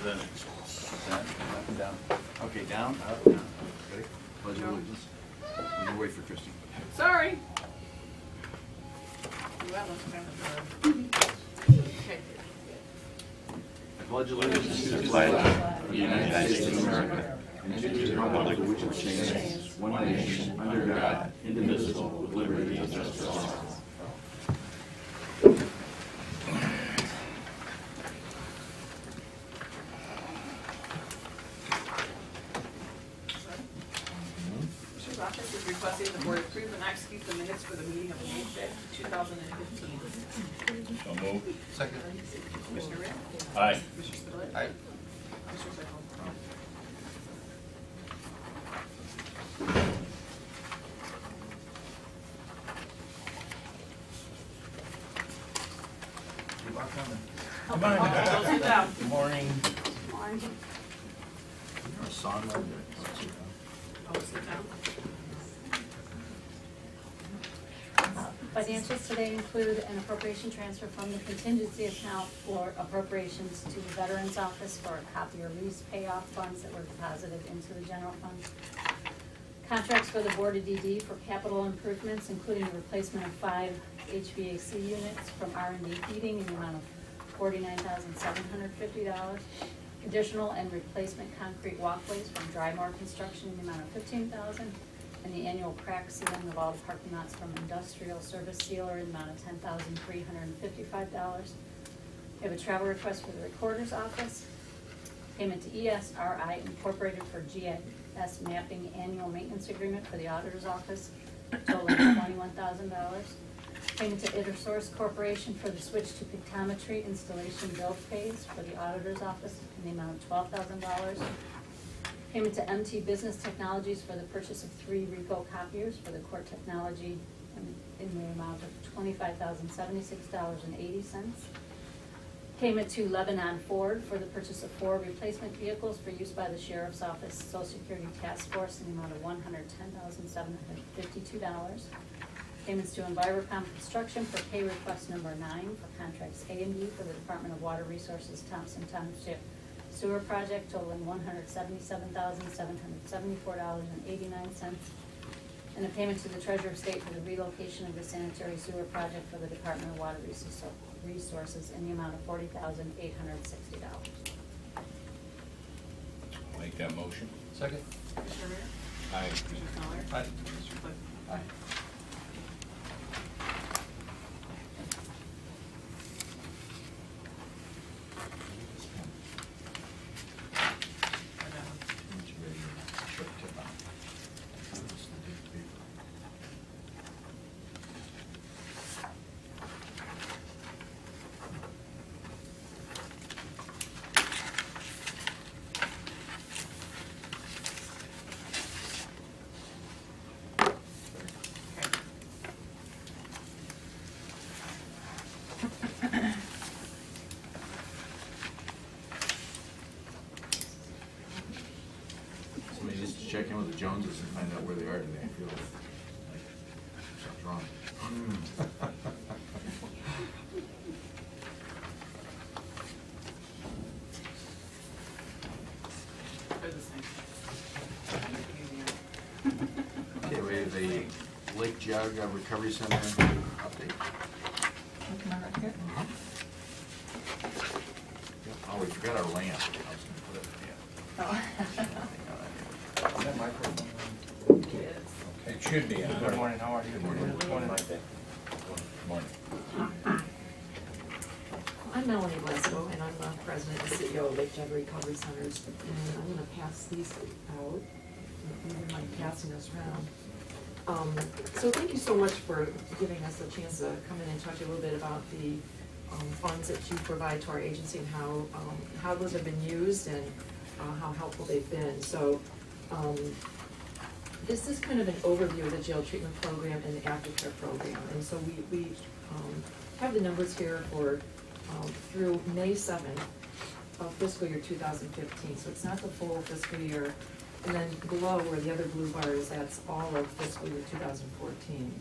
presented. Down, up and down. Okay, down, up, down. Ready? Pledge of allegiance. We're gonna wait for Christie. Sorry. Okay. I pledge allegiance to the flag of the United States of America and to the republic for which it stands, one nation, under God, indivisible, with liberty and justice for all. Commissioner's office is requesting the board approve and execute the minutes for the meeting of May 5th, 2015. So moved. Second. Commissioner Rea? Aye. Commissioner Spudler? Aye. Commissioner Claypool? Come on. Go sit down. Good morning. You're a songwriter. Oh, sit down. Financials today include an appropriation transfer from the contingency account for appropriations to the Veterans Office for copier lease payoff funds that were deposited into the general fund. Contracts for the Board of DD for capital improvements, including the replacement of 5 HVAC units from R&D Heating in the amount of $49,750. Additional and replacement concrete walkways from Drymore Construction in the amount of $15,000. And the annual crack sealing of all the parking lots from Industrial Service Sealer in the amount of $10,355. We have a travel request for the Recorder's Office. Payment to ESRI Incorporated for GIS Mapping Annual Maintenance Agreement for the Auditor's Office, totaling $21,000. Payment to InterSource Corporation for the switch to pictometry installation build phase for the Auditor's Office in the amount of $12,000. Payment to MT Business Technologies for the purchase of 3 Ricoh copiers for the court technology in the amount of $25,076.80. Payment to Lebanon Ford for the purchase of 4 replacement vehicles for use by the Sheriff's Office Social Security Task Force in the amount of $110,752. Payments to Envirocom Construction for pay request number 9 for contracts A and B for the Department of Water Resources Thompson Township Sewer Project totaling $177,774.89. And a payment to the Treasurer of State for the relocation of the sanitary sewer project for the Department of Water Resources in the amount of $40,860. I'll make that motion. Second. Commissioner Rea? Aye. Commissioner Smaller? Aye. Commissioner Claypool? Aye. Somebody needs to check in with the Joneses and find out where they are today. I feel like something's wrong. They're the same. Okay, we have the Lake Geauga Recovery Center update. Oh, we forgot our lamp. I was gonna put it, Is that microphone? Yes. It should be. Good morning, how are you? Good morning. Good morning. Good morning. I'm Melanie Blasco, and I'm the president and CEO of Lake Geauga Recovery Centers, and I'm gonna pass these out. If you mind passing us around. So thank you so much for giving us a chance to come in and talk to you a little bit about the funds that you provide to our agency and how those have been used and how helpful they've been. So this is kind of an overview of the jail treatment program and the aftercare program. And so we have the numbers here for through May 7th of fiscal year 2015. So it's not the full fiscal year. And then below where the other blue bar is, that's all of fiscal year 2014.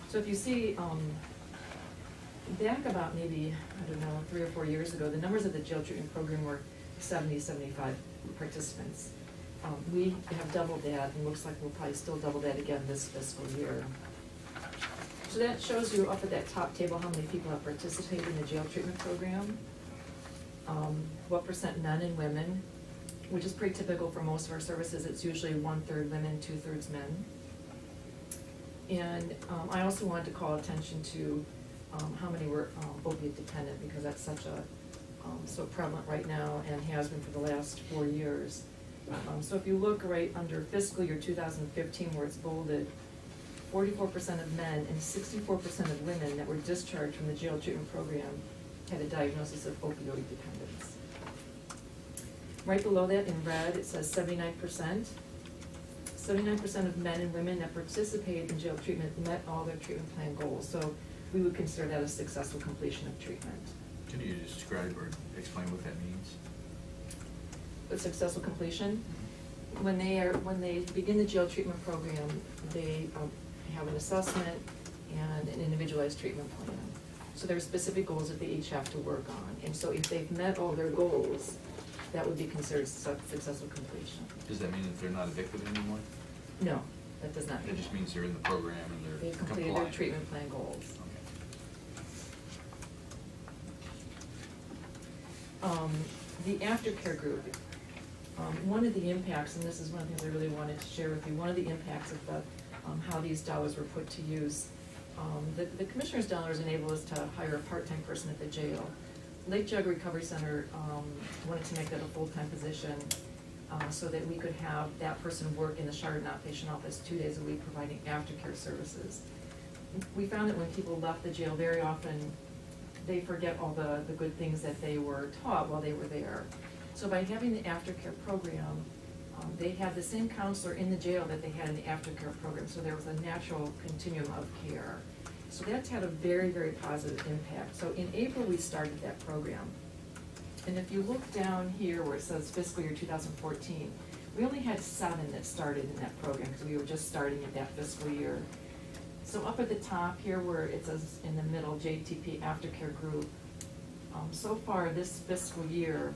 So if you see back about maybe, I don't know, 3 or 4 years ago, the numbers of the jail treatment program were 70, 75 participants. We have doubled that, and looks like we'll probably still double that again this fiscal year. So that shows you up at that top table how many people have participated in the jail treatment program, what % men and women, which is pretty typical for most of our services. It's usually 1/3 women, 2/3 men. And I also wanted to call attention to how many were opiate dependent, because that's such a so prevalent right now and has been for the last 4 years. So if you look right under fiscal year 2015, where it's bolded, 44% of men and 64% of women that were discharged from the jail treatment program had a diagnosis of opioid dependence. Right below that in red, it says 79%. 79% of men and women that participated in jail treatment met all their treatment plan goals. So we would consider that a successful completion of treatment. Can you describe or explain what that means? A successful completion, when they begin the jail treatment program, they have an assessment and an individualized treatment plan. So there are specific goals that they each have to work on. And so if they've met all their goals, that would be considered successful completion. Does that mean that they're not addicted anymore? No, that does not mean It just that. means they're in the program and they're They've completed their compliant. treatment plan goals. Okay. The aftercare group, one of the impacts, and this is one of the things I really wanted to share with you, one of the impacts of the, how these dollars were put to use. The commissioner's dollars enable us to hire a part-time person at the jail. Lake Geauga Recovery Center wanted to make that a full-time position so that we could have that person work in the Chardon outpatient office 2 days a week providing aftercare services. We found that when people left the jail, very often they forget all the good things that they were taught while they were there. So by having the aftercare program, they had the same counselor in the jail that they had in the aftercare program, so there was a natural continuum of care. So that's had a very, very positive impact. So in April, we started that program. And if you look down here where it says fiscal year 2014, we only had 7 that started in that program because we were just starting at that fiscal year. So up at the top here where it says in the middle, JTP Aftercare Group, so far this fiscal year,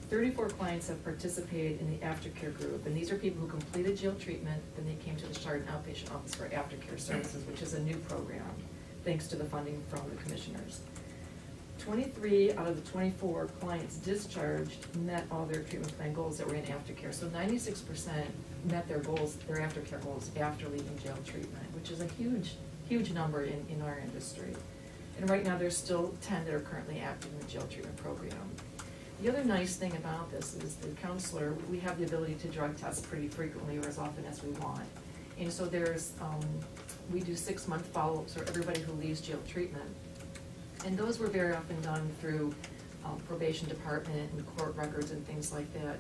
34 clients have participated in the aftercare group, and these are people who completed jail treatment, then they came to the Chardon outpatient office for aftercare services, which is a new program, thanks to the funding from the commissioners. 23 out of the 24 clients discharged met all their treatment plan goals that were in aftercare. So 96% met their goals, their aftercare goals after leaving jail treatment, which is a huge, huge number in our industry. And right now, there's still 10 that are currently active in the jail treatment program. The other nice thing about this is the counselor, we have the ability to drug test pretty frequently or as often as we want. And so there's, we do 6-month follow-ups for everybody who leaves jail treatment. And those were very often done through probation department and court records and things like that.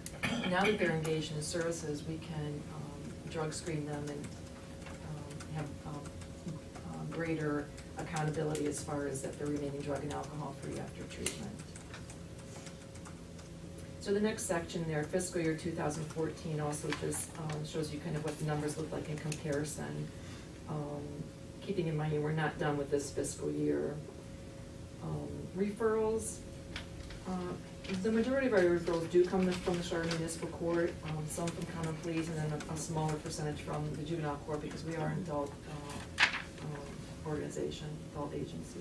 Now that they're engaged in services, we can drug screen them and have greater accountability as far as that they're remaining drug and alcohol free after treatment. So the next section there, fiscal year 2014, also just shows you kind of what the numbers look like in comparison. Keeping in mind we're not done with this fiscal year. Referrals, the majority of our referrals do come from the Chardon Municipal Court, some from common pleas, and then a smaller percentage from the juvenile court because we are an adult organization, adult agency.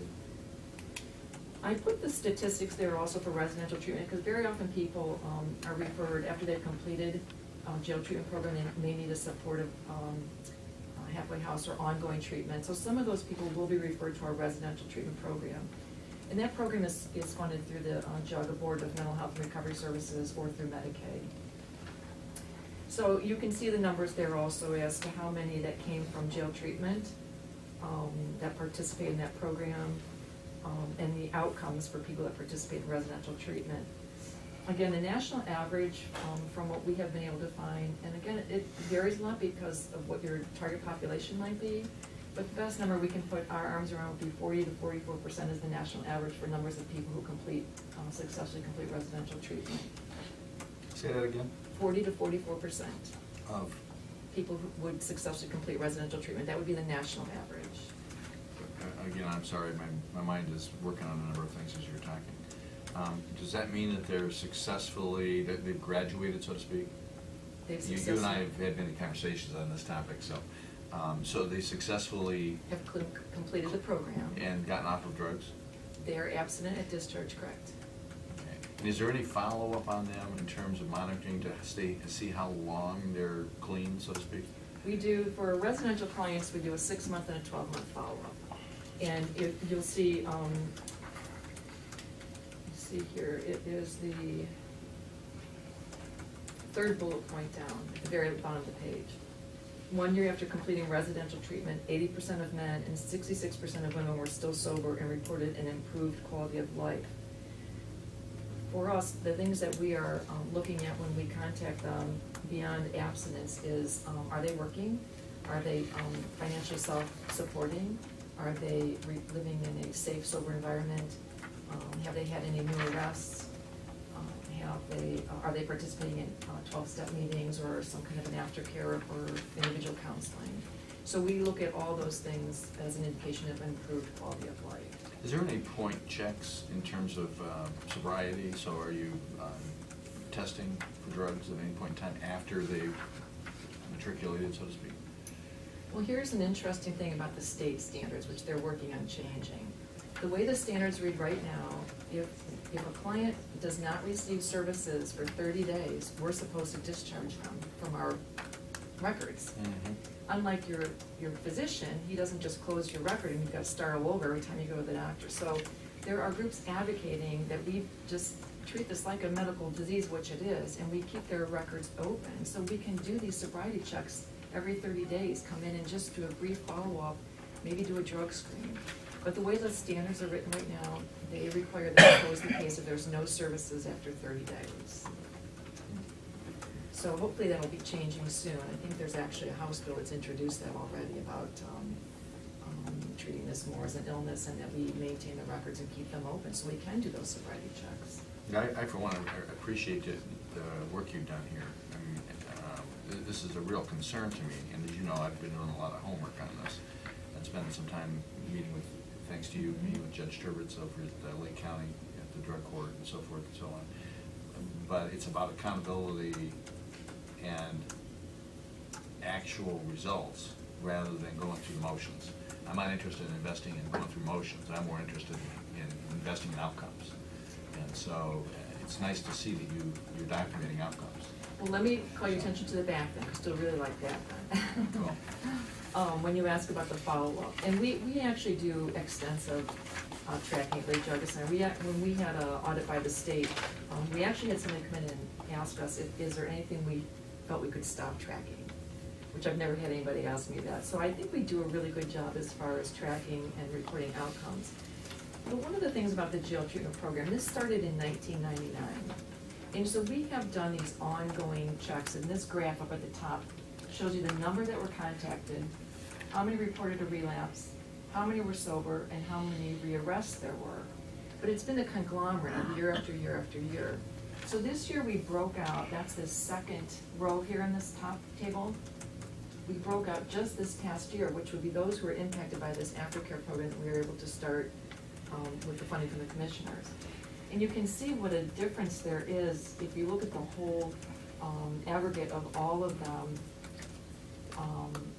I put the statistics there also for residential treatment because very often people are referred after they've completed jail treatment program. They may need a supportive halfway house or ongoing treatment. So some of those people will be referred to our residential treatment program. And that program is funded through the Geauga Board of Mental Health and Recovery Services or through Medicaid. So you can see the numbers there also as to how many that came from jail treatment that participate in that program. And the outcomes for people that participate in residential treatment. Again, the national average from what we have been able to find, and again, it varies a lot because of what your target population might be, but the best number we can put our arms around would be 40 to 44% is the national average for numbers of people who successfully complete residential treatment. Say that again? 40 to 44% Of? people who would successfully complete residential treatment. That would be the national average. Again, I'm sorry, my mind is working on a number of things as you're talking. Does that mean that they're successfully, that they've graduated, so to speak? They've You and I have had many conversations on this topic, so, so they successfully have completed the program. and gotten off of drugs? They are abstinent at discharge, correct? Okay. And is there any follow-up on them in terms of monitoring to see how long they're clean, so to speak? We do, for residential clients, we do a 6-month and a 12-month follow-up. And if, you'll see, see here, it is the third bullet point down, at the very bottom of the page. 1 year after completing residential treatment, 80% of men and 66% of women were still sober and reported an improved quality of life. For us, the things that we are looking at when we contact them beyond abstinence is, are they working? Are they financially self-supporting? Are they living in a safe, sober environment? Have they had any new arrests? Are they participating in 12-step meetings or some kind of an aftercare or individual counseling? So we look at all those things as an indication of improved quality of life. Is there any point checks in terms of sobriety? So are you testing for drugs at any point in time after they've matriculated, so to speak? Well, here's an interesting thing about the state standards, which they're working on changing. The way the standards read right now, if a client does not receive services for 30 days, we're supposed to discharge them from our records. Mm-hmm. Unlike your physician, he doesn't just close your record and you've got to start all over every time you go to the doctor. So there are groups advocating that we just treat this like a medical disease, which it is, and we keep their records open. So we can do these sobriety checks every 30 days, come in and just do a brief follow-up, maybe do a drug screen. But the way the standards are written right now, they require that you close the case if there's no services after 30 days. So hopefully that'll be changing soon. I think there's actually a House bill that's introduced that already about treating this more as an illness and that we maintain the records and keep them open so we can do those sobriety checks. I for one, appreciate the work you've done here. I mean, this is a real concern to me, and as you know, I've been doing a lot of homework on this and spending some time meeting with, thanks to you, meeting with Judge Turbitz over at Lake County at the drug court and so forth and so on. But it's about accountability and actual results rather than going through the motions. I'm not interested in investing in going through motions. I'm more interested in investing in outcomes. And so it's nice to see that you're documenting outcomes. Well, let me call your attention to the back then, I still really like that then. Cool. When you ask about the follow-up. And we actually do extensive tracking at Lake Geauga Center. When we had an audit by the state, we actually had somebody come in and ask us, is there anything we felt we could stop tracking? Which I've never had anybody ask me that. So I think we do a really good job as far as tracking and reporting outcomes. But one of the things about the jail treatment program, this started in 1999. And so we have done these ongoing checks, and this graph up at the top shows you the number that were contacted, how many reported a relapse, how many were sober, and how many rearrests there were. But it's been a conglomerate of year after year after year. So this year we broke out, that's the second row here in this top table. We broke out just this past year, which would be those who were impacted by this aftercare program that we were able to start with the funding from the commissioners. And you can see what a difference there is if you look at the whole aggregate of all of them.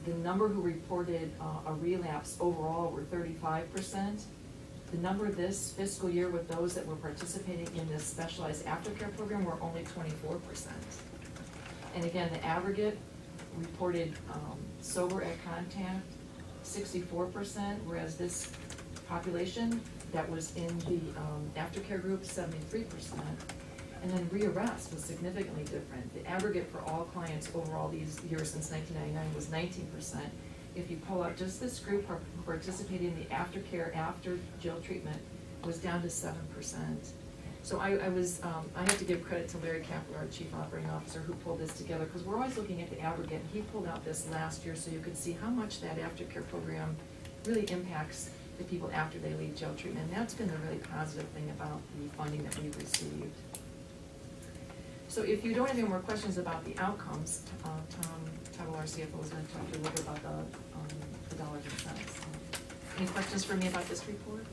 The number who reported a relapse overall were 35%. The number this fiscal year with those that were participating in this specialized aftercare program were only 24%. And again, the aggregate reported sober at contact, 64%, whereas this population that was in the aftercare group, 73%. And then rearrest was significantly different. The aggregate for all clients overall these years since 1999 was 19%. If you pull out just this group who participated in the aftercare after jail treatment, was down to 7%. So I have to give credit to Larry Kapler, our Chief Operating Officer, who pulled this together, because we're always looking at the aggregate. He pulled out this last year so you could see how much that aftercare program really impacts the people after they leave jail treatment. And that's been the really positive thing about the funding that we've received. So if you don't have any more questions about the outcomes, Tom Tuttle, our CFO, is going to talk to you a little bit about the dollars and cents. Any questions for me about this report?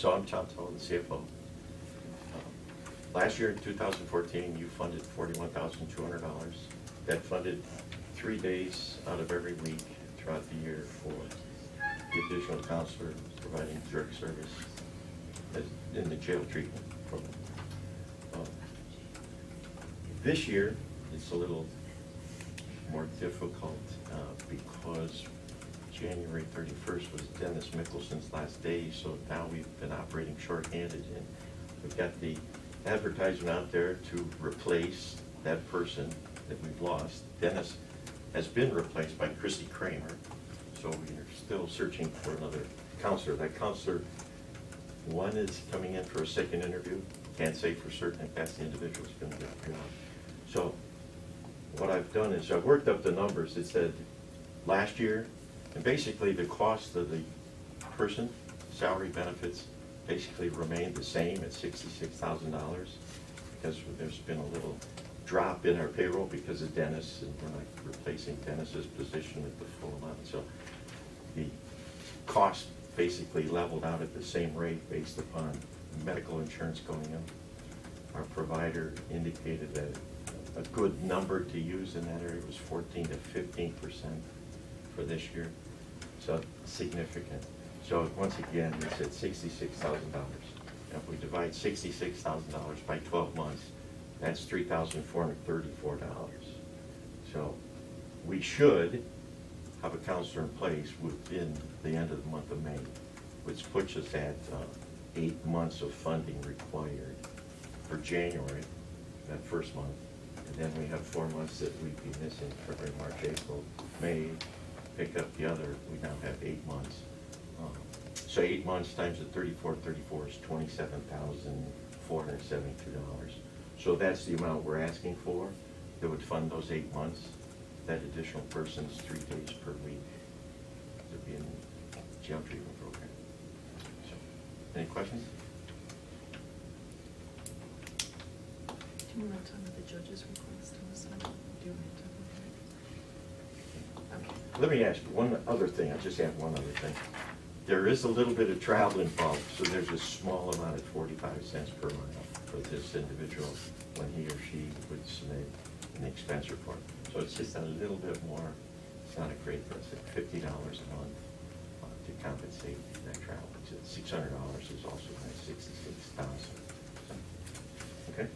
So I'm Tom Toll, the CFO. Last year in 2014, you funded $41,200. That funded 3 days out of every week throughout the year for the additional counselor providing direct service in the jail treatment program. This year, it's a little more difficult because January 31st was Dennis Mickelson's last day, so now we've been operating shorthanded, and we've got the advertisement out there to replace that person that we've lost. Dennis has been replaced by Christy Kramer, so we're still searching for another counselor. That counselor, one is coming in for a second interview. Can't say for certain if that's the individual who's going to get it or not. So what I've done is I've worked up the numbers. It said last year, and basically the cost of the person, salary benefits, basically remained the same at $66,000 because there's been a little drop in our payroll because of Dennis, and we're not replacing Dennis's position at the full amount. So the cost basically leveled out at the same rate based upon medical insurance going up. Our provider indicated that a good number to use in that area was 14 to 15% for this year. So significant. So once again, it's at $66,000. If we divide $66,000 by 12 months, that's $3,434. So we should have a counselor in place within the end of the month of May, which puts us at 8 months of funding required for January, that first month. And then we have 4 months that we'd be missing, February, March, April, May, pick up the other, we now have 8 months. So 8 months times the 34 is $27,472. So that's the amount we're asking for that would fund those 8 months. That additional person's 3 days per week to be in the jail treatment program. So, any questions? Do you want to talk about the judge's request on this one? Do you want to talk about it? Okay. Let me ask you one other thing. I'll just add one other thing. There is a little bit of travel involved, so there's a small amount of 45 cents per mile for this individual when he or she would submit an expense report. So it's just a little bit more. It's not a great price. It's $50 a month to compensate that travel. It's $600 is also nice, $66,000. Okay.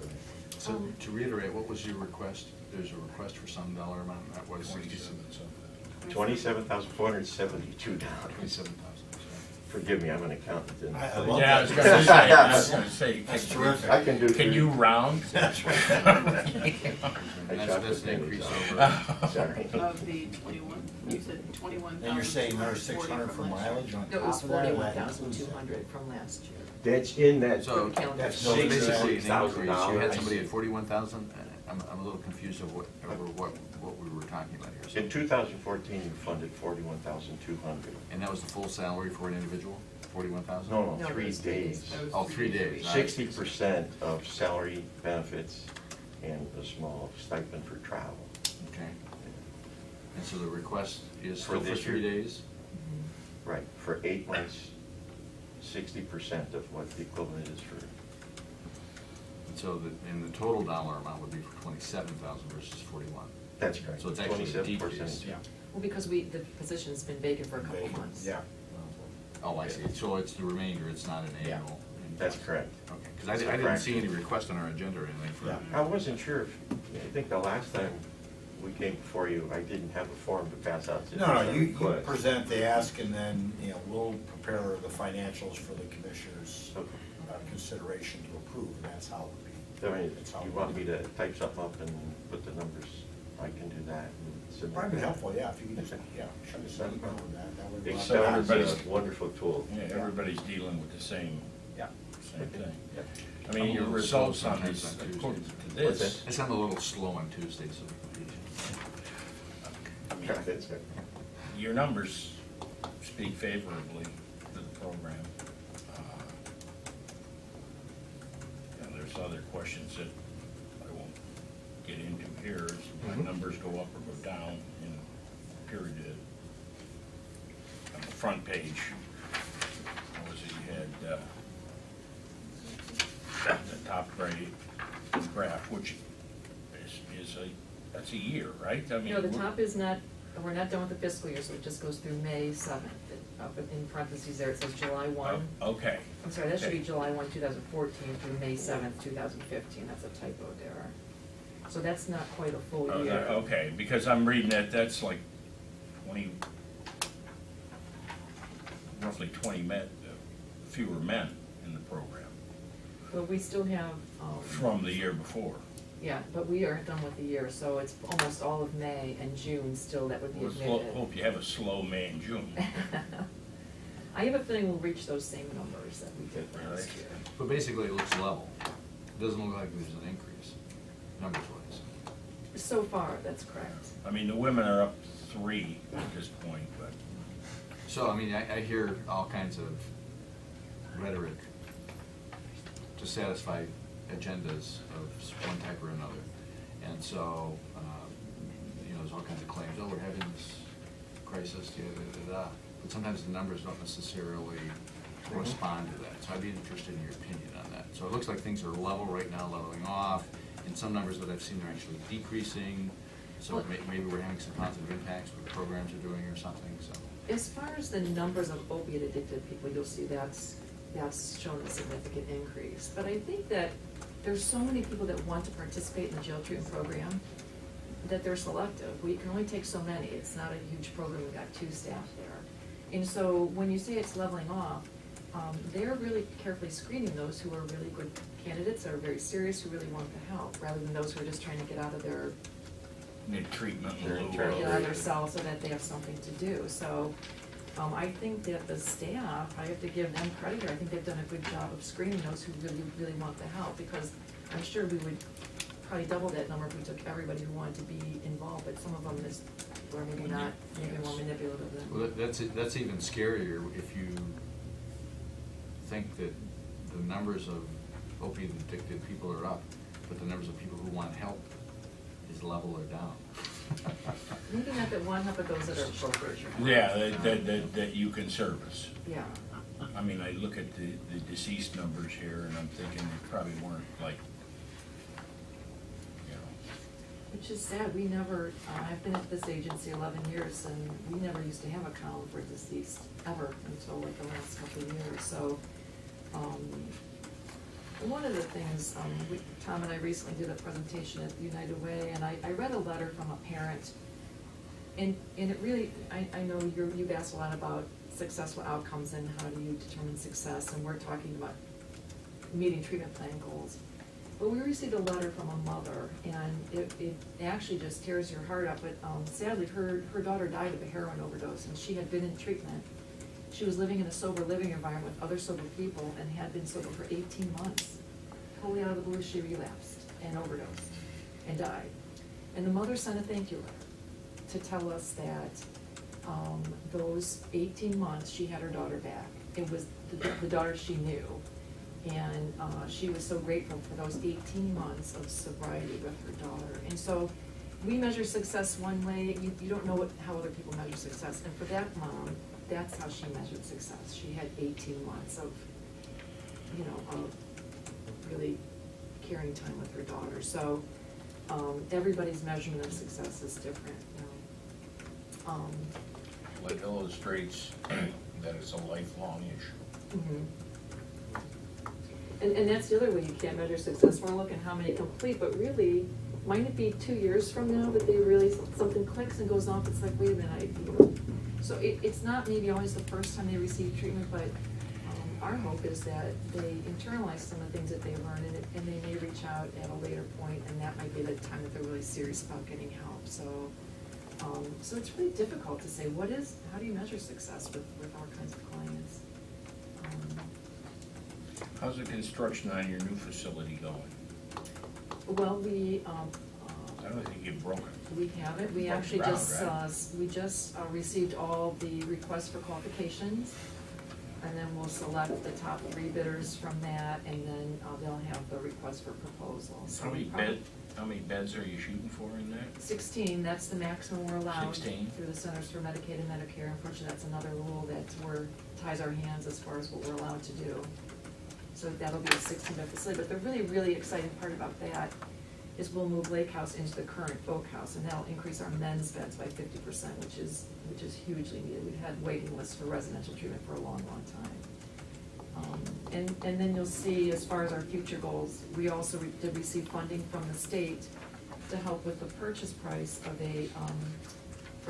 Go ahead. So to reiterate, what was your request? There's a request for some dollar amount, that was 27,472. $27,000. Forgive me, I'm an accountant. And Yeah, I was gonna say, That's terrific. I can do. Can you round? That's right. That's an increase over. Sorry. Of the 21, you said 21,000. And you're saying another 600 for mileage on No, it was top of that? 41,200 from last year. That's in that. So, That's so basically an increase, $66,000. you had somebody at 41,000, I'm a little confused of what we were talking about here. So- In 2014, you funded 41,200. And that was the full salary for an individual, 41,000? No, No, 3 those days. days. Oh, 3 days. 60% of salary benefits and a small stipend for travel. Okay. And so the request is For still for this 3 year? days? Right, for 8 months, 60% of what the equivalent is for. So and the total dollar amount would be for 27,000 versus 41. That's correct. So it's actually a 27%. decrease. Yeah. Well, because the position's been vacant for a couple months. Yeah. Oh, I see. So it's the remainder, it's not an Yeah. annual. That's correct. Okay, because I didn't see any request on our agenda or anything for. Yeah. I wasn't sure if, I think the last time we came before you, I didn't have a form to pass out to. No, you request. present the ask, and then, we'll prepare the financials for the commissioners' Okay. consideration to approve, and that's how it would be. I mean, That's how you it want would me be. to type something up and put the numbers, I can do that. and submit Probably be that. helpful, yeah, if you could just, shoot us an email with that, that would be. Excel is everybody's- a wonderful tool. Yeah, everybody's dealing with the same Yeah. thing. Yeah. I mean, your I'm a little slow results on sometimes this, on Tuesdays. according to What's this, that? I sound a little slow on Tuesday, so. Yeah, that's good. your numbers speak favorably to the program. And there's other questions that I won't get into here, is my numbers go up or go down in period on the front page. right, in craft, which is that's a year, right? I mean, No, the top is not, we're not done with the fiscal year, so it just goes through May 7th. Up in parentheses there, it says July 1. Okay. I'm sorry, that should be Okay. July 1, 2014 through May 7th, 2015. That's a typo there. So that's not quite a full Oh, year. okay, because I'm reading that's like 20, roughly 20 fewer men in the program But we still have, from the year before. yeah, but we aren't done with the year, so it's almost all of May and June still that would be Let's admitted. hope you have a slow May and June. I have a feeling we'll reach those same numbers that we did last year. But basically, it looks level. It doesn't look like there's an increase, numbers-wise. So far, that's correct. I mean, the women are up 3 at this point, but So, I mean, I hear all kinds of rhetoric to satisfy agendas of one type or another. And so, you know, there's all kinds of claims, oh, we're having this crisis, da. But sometimes the numbers don't necessarily correspond to that. So I'd be interested in your opinion on that. So it looks like things are level right now, leveling off, and some numbers that I've seen are actually decreasing. So maybe we're having some positive impacts with the programs are doing or something, so. As far as the numbers of opiate addicted people, you'll see that's shown a significant increase. But I think that there's so many people that want to participate in the jail treatment program that they're selective. We can only take so many. It's not a huge program. We've got 2 staff there. And so when you say it's leveling off, they're really carefully screening those who are really good candidates, that are very serious, who really want the help, rather than those who are just trying to get out of their need treatment a Sure, little sure. get out of their earlier. cell so that they have something to do. So I think that the staff, I have to give them credit here. I think they've done a good job of screening those who really, really want the help, because I'm sure we would probably double that number if we took everybody who wanted to be involved, but some of them just were maybe not, maybe more manipulative than. Well, that's even scarier if you think that the numbers of opiate addicted people are up, but the numbers of people who want help is level or down. Maybe not that one help, but those that are appropriate. Yeah, that you can service. Yeah. I mean, I look at the deceased numbers here and I'm thinking they probably weren't like, you know. Which is sad, we never, I've been at this agency 11 years, and we never used to have a column for deceased ever until like the last couple of years, so, one of the things, Tom and I recently did a presentation at United Way, and I read a letter from a parent, and it really, I know you've asked a lot about successful outcomes and how do you determine success, and we're talking about meeting treatment plan goals. But we received a letter from a mother, and it actually just tears your heart up, but sadly, her daughter died of a heroin overdose, and she had been in treatment. She was living in a sober living environment with other sober people and had been sober for 18 months. Totally out of the blue, she relapsed and overdosed and died. And the mother sent a thank you letter to tell us that those 18 months, she had her daughter back. It was the daughter she knew. And she was so grateful for those 18 months of sobriety with her daughter. And so we measure success one way. You don't know how other people measure success. And for that mom, that's how she measured success. She had 18 months of, of really caring time with her daughter. So everybody's measurement of success is different. Well, it illustrates that it's a lifelong issue. Mm-hmm. And that's the other way you can't measure success. We're looking how many complete, but really, might it be 2 years from now that they really, something clicks and goes off, it's like, wait a minute, So it's not maybe always the first time they receive treatment, but our hope is that they internalize some of the things that they learn, and they may reach out at a later point, and that might be the time that they're really serious about getting help. So it's really difficult to say, how do you measure success with our kinds of clients? How's the construction on your new facility going? Well, I don't think you've broken. we haven't. We Broke actually ground, just, right? received all the requests for qualifications. And then we'll select the top 3 bidders from that, and then they'll have the request for proposals. How many beds are you shooting for in that? 16, that's the maximum we're allowed. 16? Through the Centers for Medicaid and Medicare. Unfortunately, that's another rule that ties our hands as far as what we're allowed to do. So that'll be a 16-bed facility. But the really, really exciting part about that is we'll move Lake House into the current Oak House, and that'll increase our men's beds by 50%, which is hugely needed. We've had waiting lists for residential treatment for a long, long time. And then you'll see, as far as our future goals, we also did receive funding from the state to help with the purchase price of a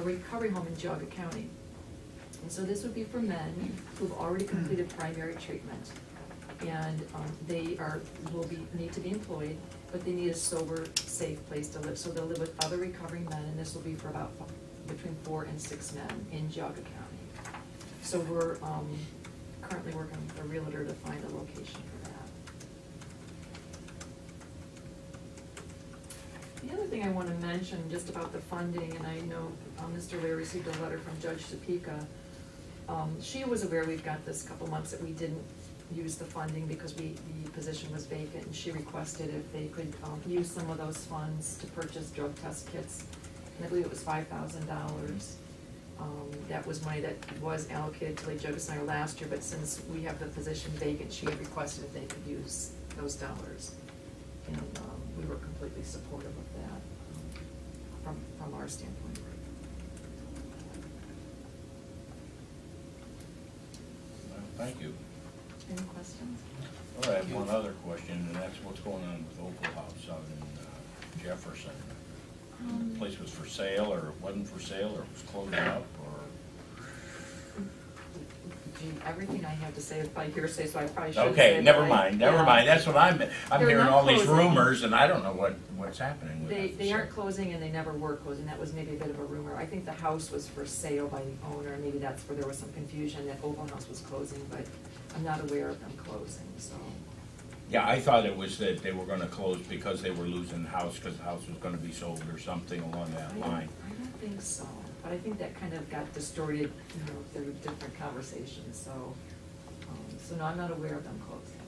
recovery home in Geauga County. And so this would be for men who've already completed primary treatment. And they need to be employed, but they need a sober, safe place to live. So they'll live with other recovering men, and this will be for about between 4 and 6 men in Geauga County. So we're currently working with a realtor to find a location for that. The other thing I want to mention just about the funding, and I know Mr. Lear received a letter from Judge Topeka. She was aware we've got this couple months that we didn't use the funding because the position was vacant, and she requested if they could use some of those funds to purchase drug test kits. And I believe it was $5,000. That was money that was allocated to Lake Geauga Center last year, but since we have the position vacant, she had requested if they could use those dollars. And we were completely supportive of that from our standpoint. Well, thank you. Any questions? Well, I have one other question, and that's what's going on with Opal House out in Jefferson. The place was for sale, or it wasn't for sale, or it was closed up, or? Gee, everything I have to say is by hearsay, so I probably shouldn't Okay, say never that. mind, never Yeah. mind, that's what I'm They're hearing not all these closing. rumors, and I don't know what's happening with it. They aren't closing, and they never were closing. That was maybe a bit of a rumor. I think the house was for sale by the owner. Maybe that's where there was some confusion that Opal House was closing, but I'm not aware of them closing, so. Yeah, I thought it was that they were gonna close because they were losing the house, because the house was gonna be sold or something along that line. I don't think so, but I think that kind of got distorted, through different conversations, so, so no, I'm not aware of them closing.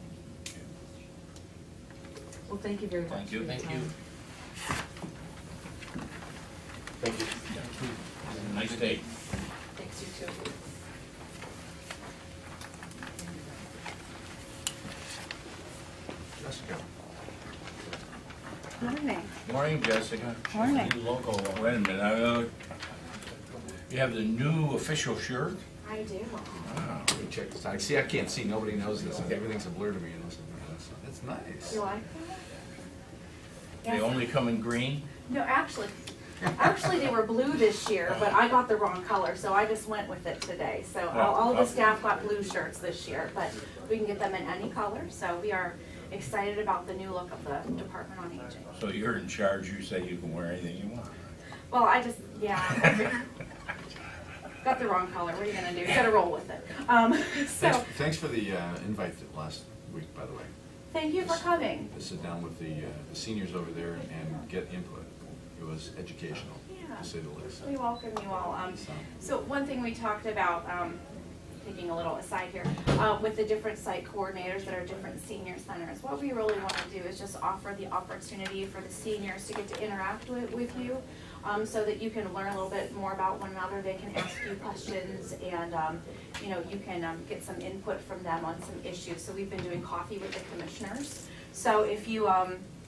Well, thank you very much Thank for you. your Thank time. you. Thank you. Have a nice day. Thanks, you too. Jessica. Morning. Morning, Jessica. Morning. New logo. Wait a minute, you have the new official shirt? I do. Wow. Let me check this out. See, I can't see, nobody knows this, everything's a blur to me. That's nice. You like that? They only come in green? No, actually they were blue this year, but I got the wrong color, so I just went with it today. So all of the staff got blue shirts this year, but we can get them in any color. So we are excited about the new look of the Department on Aging. So you're in charge, you say you can wear anything you want. Well, yeah, got the wrong color. What are you gonna do? You gotta roll with it. Thanks for the invite last week, by the way. Thank you for coming. To sit down with the seniors over there and get input. It was educational, to say the least. We welcome you all. So one thing we talked about, taking a little aside here, with the different site coordinators that are different senior centers, what we really want to do is just offer the opportunity for the seniors to get to interact with you, so that you can learn a little bit more about one another. They can ask you questions, and you can get some input from them on some issues. So we've been doing coffee with the commissioners. So if you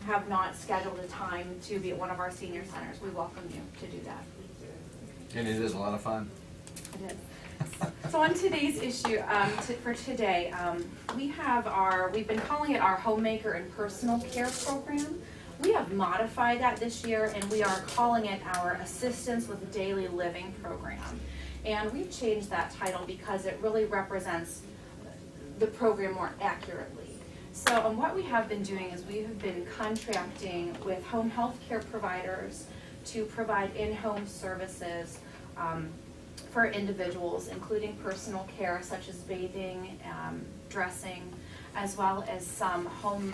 have not scheduled a time to be at one of our senior centers, we welcome you to do that. And it is a lot of fun. It is. So on today's issue, for today, we've been calling it our Homemaker and Personal Care Program. We have modified that this year, and we are calling it our Assistance with Daily Living Program. And we've changed that title because it really represents the program more accurately. So what we have been doing is we have been contracting with home health care providers to provide in-home services for individuals, including personal care such as bathing, dressing, as well as some home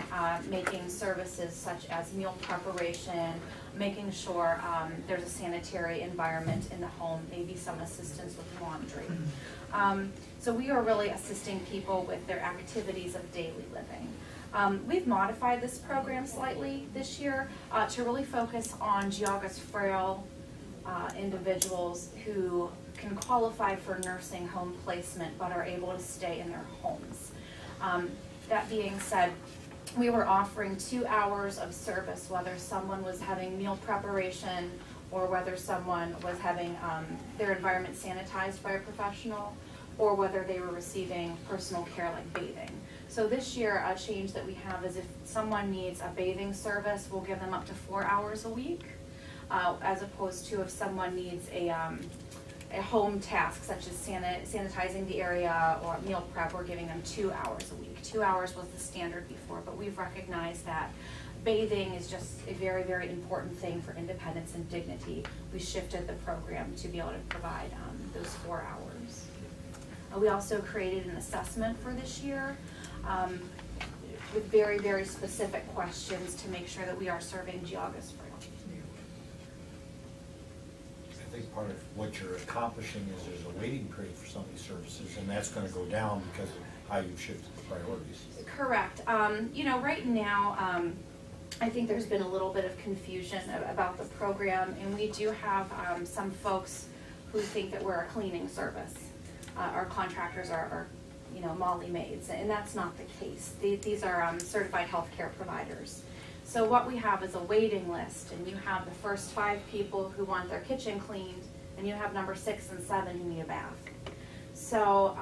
making services such as meal preparation, making sure there's a sanitary environment in the home, maybe some assistance with laundry. So we are really assisting people with their activities of daily living. We've modified this program slightly this year to really focus on Geauga's frail individuals who can qualify for nursing home placement but are able to stay in their homes. That being said, we were offering 2 hours of service, whether someone was having meal preparation or whether someone was having their environment sanitized by a professional, or whether they were receiving personal care like bathing. So this year, a change that we have is if someone needs a bathing service, we'll give them up to 4 hours a week, as opposed to if someone needs a home task such as sanitizing the area or meal prep, we're giving them 2 hours a week. 2 hours was the standard before, but we've recognized that bathing is just a very, very important thing for independence and dignity. We shifted the program to be able to provide those 4 hours. We also created an assessment for this year with very, very specific questions to make sure that we are serving Geauga's frail. I think part of what you're accomplishing is there's a waiting period for some of these services, and that's gonna go down because of how you've shifted the priorities. Correct. You know, right now, I think there's been a little bit of confusion about the program, and we do have some folks who think that we're a cleaning service. Our contractors are, you know, Molly maids, and that's not the case. These are certified healthcare providers. So what we have is a waiting list, and you have the first 5 people who want their kitchen cleaned, and you have number 6 and 7 who need a bath. So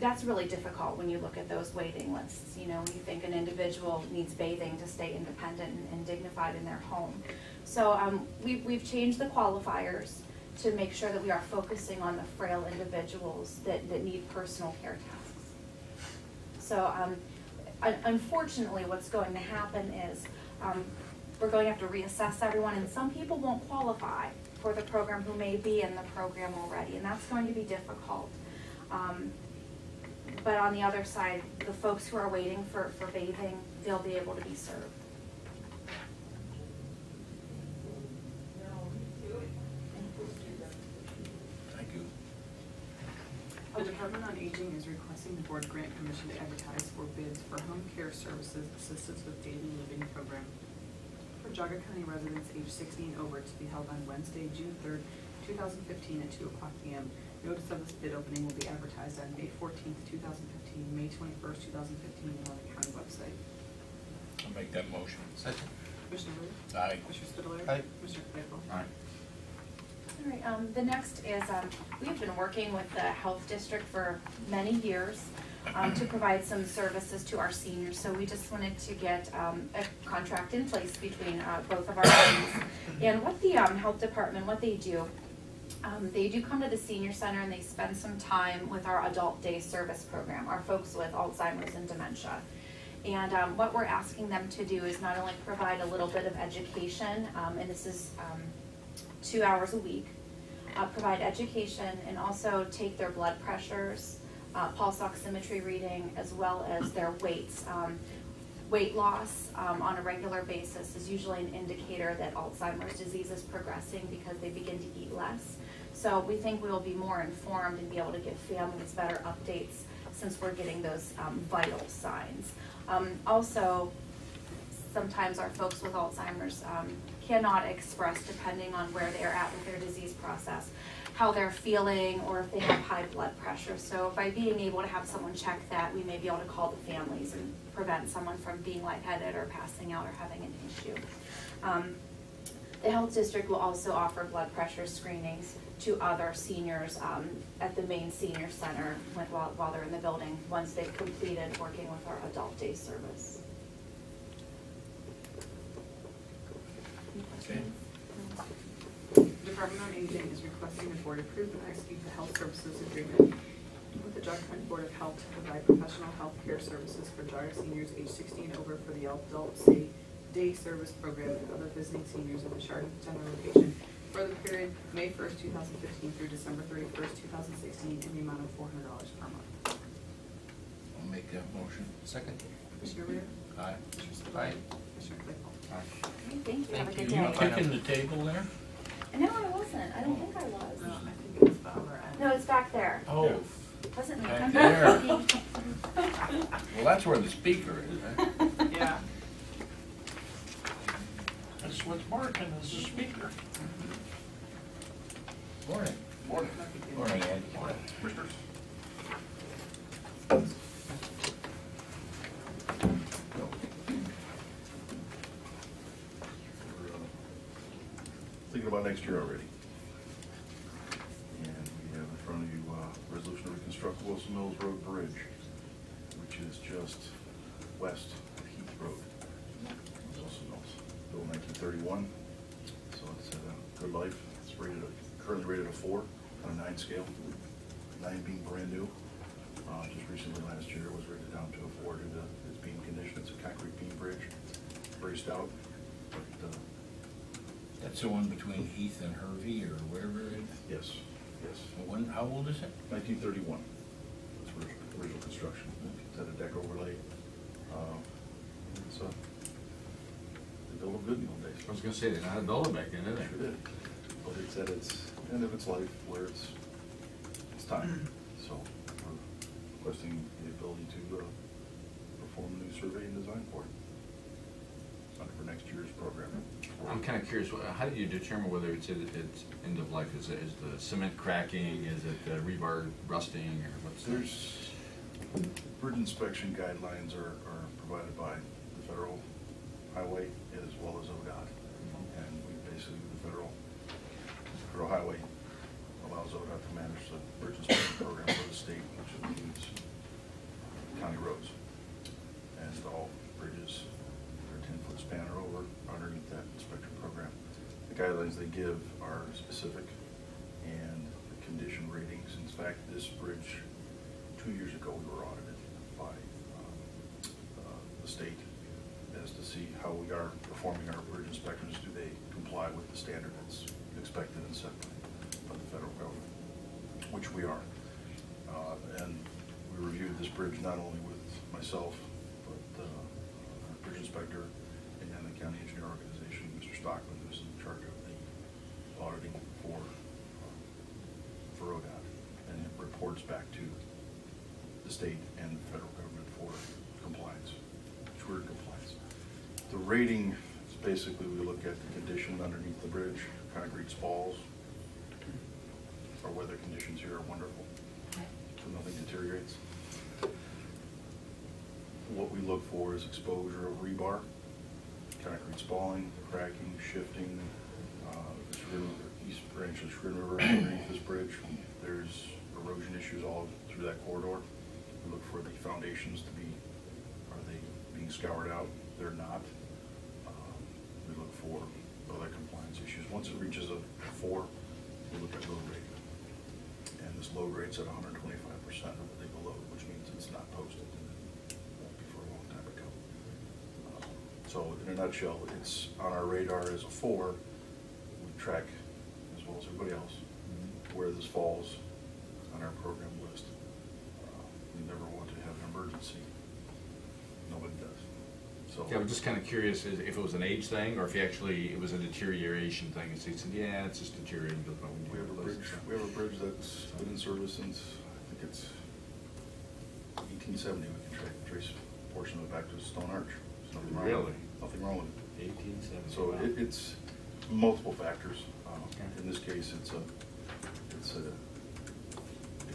that's really difficult when you look at those waiting lists. You know, you think an individual needs bathing to stay independent and dignified in their home. So we've changed the qualifiers to make sure that we are focusing on the frail individuals that need personal care tasks. So unfortunately, what's going to happen is we're going to have to reassess everyone, and some people won't qualify for the program who may be in the program already, and that's going to be difficult. But on the other side, the folks who are waiting for bathing, they'll be able to be served. Thank you. The Department on Aging is requesting the board grant permission to advertise for bids for home care services assistance with daily living program for Geauga County residents aged 60 and over, to be held on Wednesday, June 3rd, 2015 at 2:00 p.m. Notice of this bid opening will be advertised on May 14th, 2015, May 21st, 2015, and on the county website. I'll make that motion. Second. Commissioner Rea? Aye. Commissioner Spudler? Aye. Commissioner Claypool? Aye. All right, the next is, we've been working with the health district for many years to provide some services to our seniors. So we just wanted to get a contract in place between both of our entities. And what the health department, what they do come to the senior center and they spend some time with our adult day service program, our folks with Alzheimer's and dementia. And what we're asking them to do is not only provide a little bit of education, and this is 2 hours a week, provide education and also take their blood pressures, pulse oximetry reading, as well as their weights. Weight loss on a regular basis is usually an indicator that Alzheimer's disease is progressing because they begin to eat less. So we think we will be more informed and be able to give families better updates since we're getting those vital signs. Also, sometimes our folks with Alzheimer's cannot express, depending on where they're at with their disease process, how they're feeling or if they have high blood pressure. So by being able to have someone check that, we may be able to call the families and prevent someone from being lightheaded or passing out or having an issue. The health district will also offer blood pressure screenings to other seniors at the main senior center while they're in the building once they've completed working with our adult day service. Okay. Department on Aging is requesting the board approve and execute the health services agreement with the Geauga County Board of Health to provide professional health care services for Geauga seniors age 60 and over for the adult day service program and other visiting seniors at the Chardon General location for the period May 1st, 2015 through December 31st, 2016 in the amount of $400 per month. I'll make that motion. Second. Commissioner Rea? Aye. Commissioner Spudler? Aye. Commissioner Claypool? Aye. Okay, thank you. Have a good You day. kicking the table there? No, I wasn't. I don't think I was. No, I think it was the other end. No, it's back there. Oh, It wasn't me. Back Come there. back. well, that's where the speaker is, huh? Yeah. That's what's working, is the speaker. Morning. Morning. Morning, Andy. Morning. about next year already. And we have in front of you, resolution to reconstruct Wilson Mills Road Bridge, which is just west of Heath Road. Wilson Mills, built 1931, so it's had a good life. It's currently rated a 4 on a 9 scale, 9 being brand new. Just recently, last year, it was rated down to a 4 due to its beam condition. It's a concrete beam bridge, very stout, but That's the one between Heath and Hervey, or wherever it is? yes, yes. When, how old is it? 1931, that's original construction. It's had a deck overlay. They built them good in the old days. I was gonna say, they know how to build it back then, didn't they? Sure did. But it's at its end of its life where it's time. So we're requesting the ability to perform a new survey and design for it. For next year's program. I'm kind of curious, how do you determine whether it's at its end of life? Is the cement cracking, is it the rebar rusting, or what's? There's, bridge inspection guidelines are provided by the federal highway as well as ODOT. And we basically, the federal highway allows ODOT to manage the bridge inspection program for the state, which includes county roads. And all bridges, 10-foot span or over, underneath that inspection program. The guidelines they give are specific, and the condition ratings. In fact, this bridge, 2 years ago, we were audited by the state as to see how we are performing our bridge inspections. Do they comply with the standard that's expected and set by the federal government, which we are. And we reviewed this bridge not only with myself, but our bridge inspector and then the county engineer organization, Mr. Stockman, who's in charge of the auditing for ODOT, and it reports back to the state and the federal government for compliance, which we're in compliance. The rating is basically, we look at the condition underneath the bridge, concrete spalls. Our weather conditions here are wonderful, so nothing deteriorates. What we look for is exposure of rebar, concrete spalling, cracking, shifting. The east branch of Schrin River underneath this bridge, there's erosion issues all through that corridor. We look for the foundations to be, are they being scoured out? They're not. We look for other compliance issues. Once it reaches a 4, we look at load rate. And this load rate's at 125% of the legal load, which means it's not posted. For a long time ago. So in a nutshell, it's on our radar as a 4. We track, as well as everybody else, where this falls on our program list. We never want to have an emergency. Nobody does. So Yeah, I'm just kind of curious if it was an age thing, or if it was a deteration thing. And so he said, yeah, it's just deteriorating. we have a bridge that's been in service since, I think it's 1870. We can trace a portion of it back to Stone Arch. There's nothing wrong with it. Nothing wrong with it. 1870. So it's multiple factors. In this case, it's a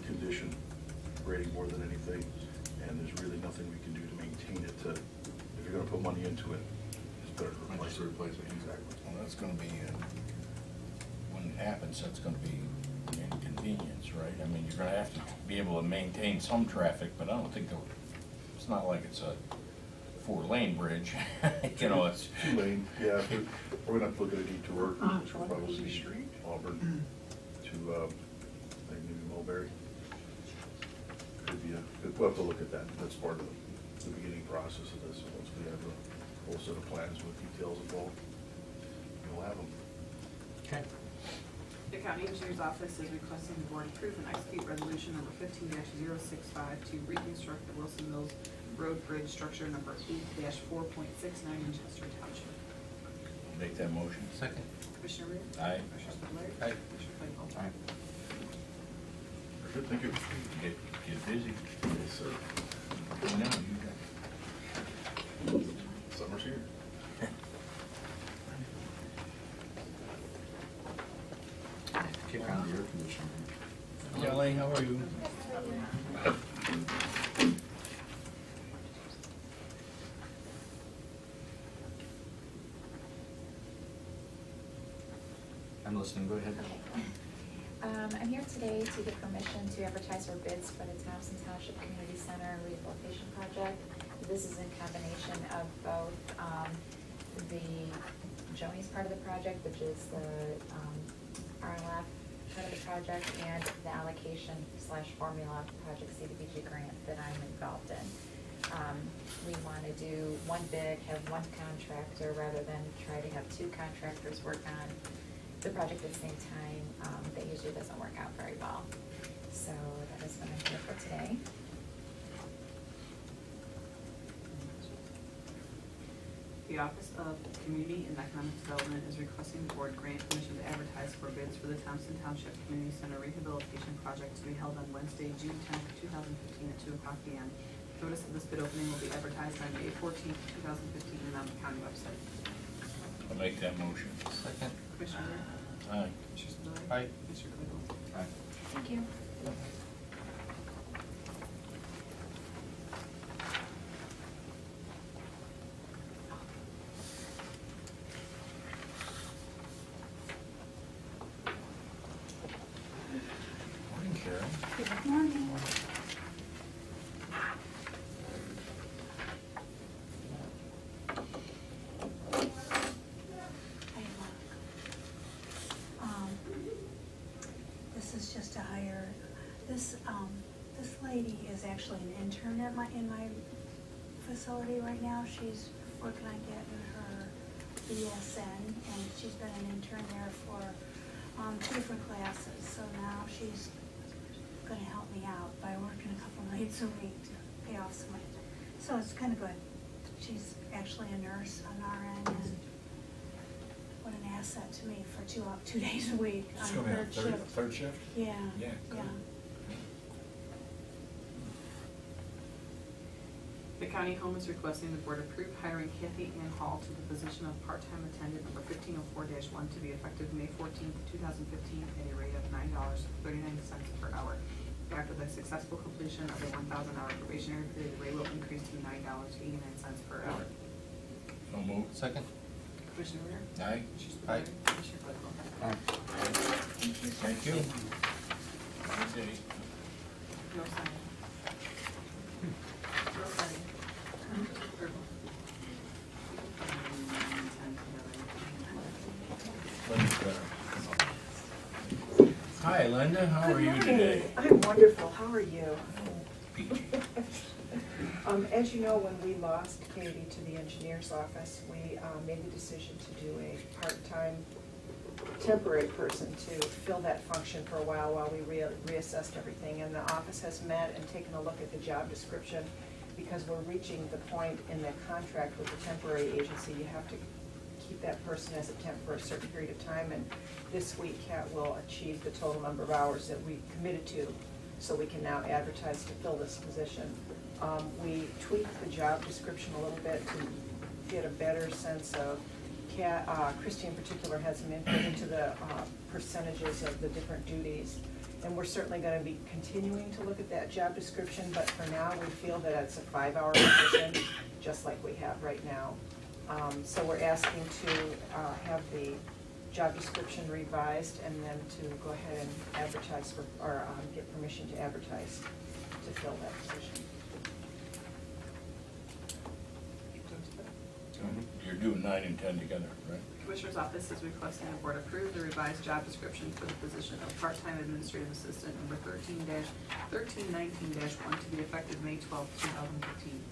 condition rating more than anything, and there's really nothing we can do to maintain it. If you're going to put money into it, it's better to replace it. Exactly. Well, that's gonna be, when it happens, that's gonna be an inconvenience, right? I mean, you're gonna have to be able to maintain some traffic, but I don't think it's not like it's a 4-lane bridge. You know, it's 2-lane, yeah. We're gonna have to look at a detour, which will probably be Auburn to, maybe Mulberry. Could be we'll have to look at that. That's part of the beginning process of this. Once we have a whole set of plans with details involved, we'll have them. Okay. The county engineer's office is requesting the board approve and execute resolution number 15-065 to reconstruct the Wilson Mills Road Bridge structure number 8-4.69 in Chester Township. Make that motion. Second. Commissioner Rea? Aye. Commissioner Spudler? Aye. Commissioner Claypool? Aye. Very good, thank you. Get busy. Yes, sir. Now, you Summer's here. Kick on the air conditioner. Kelly, how are you? I'm listening, go ahead. Okay. I'm here today to get permission to advertise for bids for the Thompson Township Community Center Rehabilitation Project. This is in combination of both the Joni's part of the project, which is the RLF part of the project, and the allocation/formula project CDBG grant that I'm involved in. We want to do one bid, have one contractor, rather than try to have two contractors work on the project at the same time. That usually doesn't work out very well. So that is what I'm here for today. The Office of Community and Economic Development is requesting the board grant permission to advertise for bids for the Thompson Township Community Center Rehabilitation Project to be held on Wednesday, June 10th, 2015 at 2 o'clock p.m. Notice of this bid opening will be advertised on May 14th, 2015 on the county website. I'll make that motion. Second. Commissioner Rea? Aye. Commissioner Spudler? Aye. Commissioner Claypool? Aye. Thank you. Morning, Karen. Good morning. This is just to hire, this lady is actually an intern at in my facility right now. She's working on getting her BSN, and she's been an intern there for 2 different classes. So now she's gonna help me out by working a couple nights a week to pay off some of it. So it's kind of good. She's actually a nurse on our end, and what an asset to me for 2 days a week It's on gonna be a third shift. third shift? Yeah, Yeah, good. The county home is requesting the board approve hiring Kathy Ann Hall to the position of part-time attendant number 1504-1 to be effective May 14th, 2015 at a rate of $9.39 per hour. After the successful completion of a 1,000-hour probationary period, the rate will increase to $9.89 per hour. So moved. Second. Commissioner Rea? Aye. Commissioner Aye. Spudler? Commissioner Claypool? Aye. Thank you. Okay. No sign. No sign. Purple. Linda's better. Hi, Linda, how are you Good today? morning. I'm wonderful. How are you? Oh, peachy. As you know, when we lost Katie to the engineer's office, we made the decision to do a part-time temporary person to fill that function for a while we reassessed everything. And the office has met and taken a look at the job description, because we're reaching the point in the contract with the temporary agency. You have to keep that person as a temp for a certain period of time, and this week Kat will achieve the total number of hours that we committed to, so we can now advertise to fill this position. We tweaked the job description a little bit to get a better sense of Christy in particular had some input into the percentages of the different duties. And we're certainly going to be continuing to look at that job description, but for now we feel that it's a 5-hour position, just like we have right now. So we're asking to have the job description revised, and then to go ahead and advertise for, or get permission to advertise to fill that position. You're doing 9 and 10 together, right? Commissioner's Office is requesting the board approve the revised job description for the position of part-time administrative assistant number 1319-1 to be effective May 12th, 2015.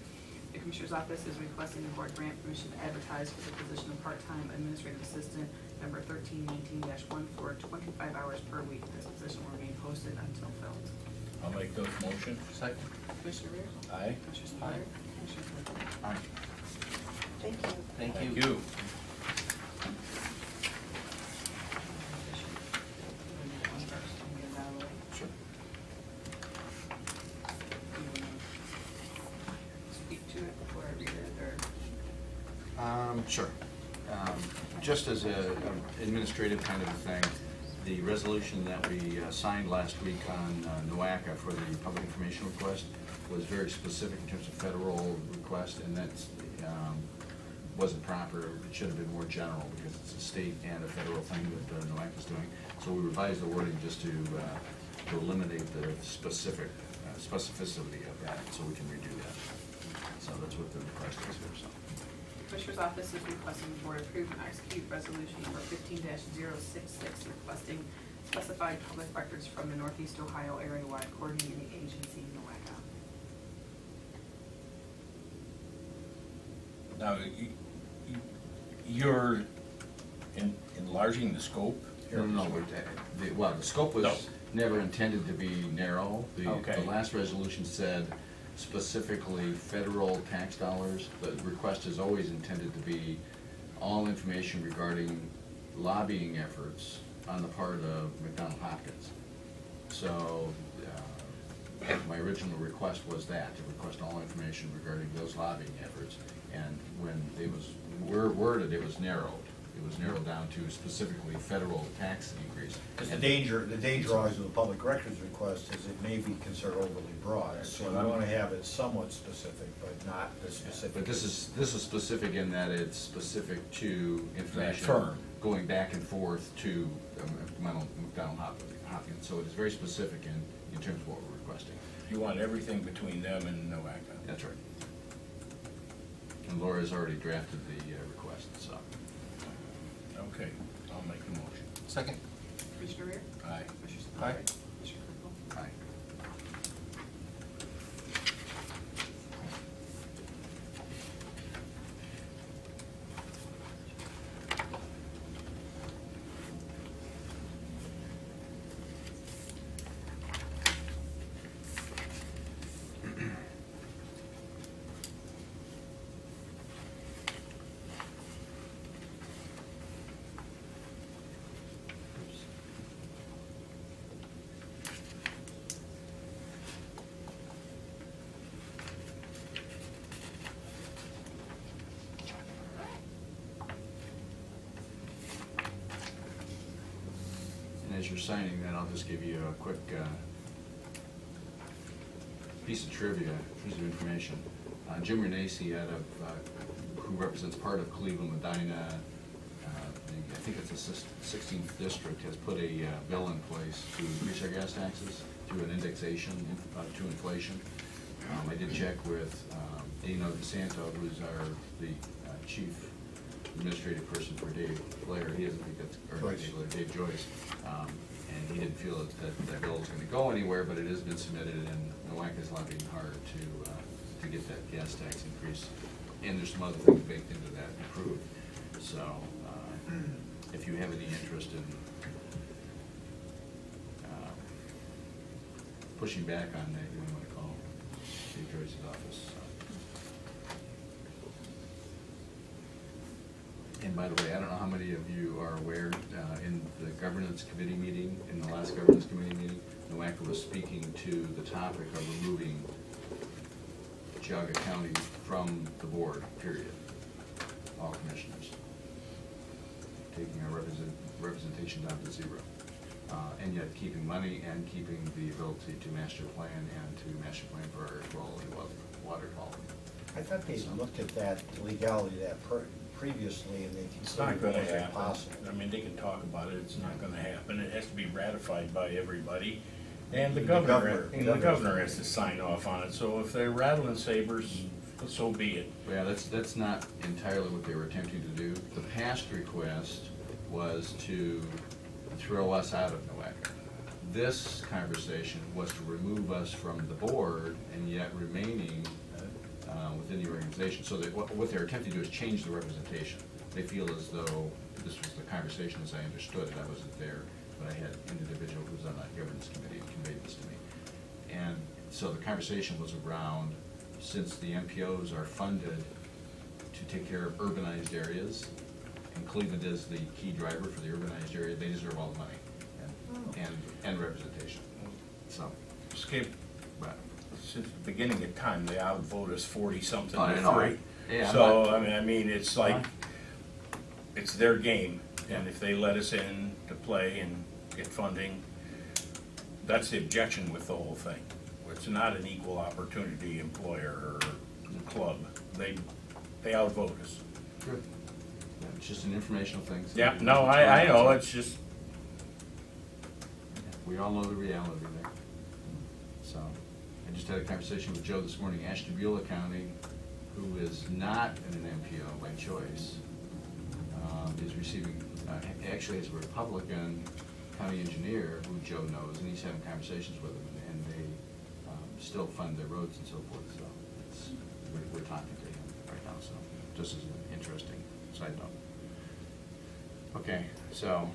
The Commissioner's Office is requesting the board grant permission to advertise for the position of part-time administrative assistant number 1319-1 for 25 hours per week. This position will remain posted until filled. I'll make those motions. Second. Commissioner Rea? Aye. Commissioner Spudler? Commissioner Claypool? Aye. Thank you. Thank Thank you. you. Sure. Speak to it before I read it, or? Sure. Just as a administrative kind of a thing, the resolution that we signed last week on NOACA for the public information request was very specific in terms of federal request, and that's wasn't proper. It should have been more general because it's a state and a federal thing that NOAC is doing. So we revised the wording just to eliminate the specificity of that, so we can redo that. So that's what the request is here. So. Commissioner's Office is requesting the board approve and execute resolution number 15-066, requesting specified public records from the Northeast Ohio area-wide coordinating agency, NOACA. Now, you're enlarging the scope? No, well, the scope was No. never intended to be narrow. Okay. The last resolution said specifically federal tax dollars. The request is always intended to be all information regarding lobbying efforts on the part of McDonald Hopkins. So my original request was that, to request all information regarding those lobbying efforts. And when it was worded, it was narrowed. It was narrowed down to specifically federal tax increase. Because the danger always with a public records request is it may be considered overly broad. So we want to have it somewhat specific, but not the specific. But this is specific in that it's specific to information firm. going back and forth to McDonald Hopkins. So it is very specific in terms of what we're requesting. You want everything between them and NOACA? That's right. And Laura's already drafted the request, so. Okay, I'll make the motion. Second. Commissioner Rea? Aye. Commissioner Aye. Spillier? Commissioner Clickwell? Aye. And as you're signing that, I'll just give you a quick piece of trivia, piece of information. Jim Renacci, who represents part of Cleveland, Medina, I think it's the 16th district, has put a bill in place to increase our gas taxes through an indexation to inflation. I did check with Dino DeSanto, who's the chief administrative person for Dave Blair. He doesn't think that's, or Dave Joyce. And he didn't feel that bill is going to go anywhere, but it has been submitted, and NOACA is lobbying hard to get that gas tax increase. And there's some other things baked into that approved. So if you have any interest in pushing back on that, you want to call Dave Joyce's office. And by the way, I don't know how many of you are aware, in the governance committee meeting, in the last governance committee meeting, NOACA was speaking to the topic of removing Geauga County from the board, period. All commissioners. Taking our representation down to 0. And yet keeping money and keeping the ability to master plan and to master plan for our quality, water quality. I thought they looked at that legality of that previously, and they It's not considered gonna it happen. possible. I mean, they can talk about it, it's not gonna happen. It has to be ratified by everybody. And the governor has to sign off on it. So if they're rattling sabers, so be it. Yeah, that's not entirely what they were attempting to do. The past request was to throw us out of NOACA. This conversation was to remove us from the board and yet remaining within the organization. So that what they're attempting to do is change the representation. They feel as though this was the conversation as I understood it. I wasn't there, but I had an individual who was on that governance committee and conveyed this to me. And so the conversation was around, since the MPOs are funded to take care of urbanized areas, and Cleveland is the key driver for the urbanized area, they deserve all the money and representation. So, Skip, but since the beginning of time, they outvote us 40-something I to know, 3. yeah, So, but- I mean, it's like, it's their game, and if they let us in to play and get funding, that's the objection with the whole thing. It's not an equal opportunity employer or club. They outvote us. Good. Yeah, it's just an informational thing. So Yeah, no, I know, it's just, we all know the reality there. So, I just had a conversation with Joe this morning. Ashtabula County, who is not in an MPO by choice, is receiving, actually has a Republican county engineer who Joe knows, and he's having conversations with him, and they still fund their roads and so forth. So, it's, we're talking to him right now. So, just as an interesting side note. Okay, so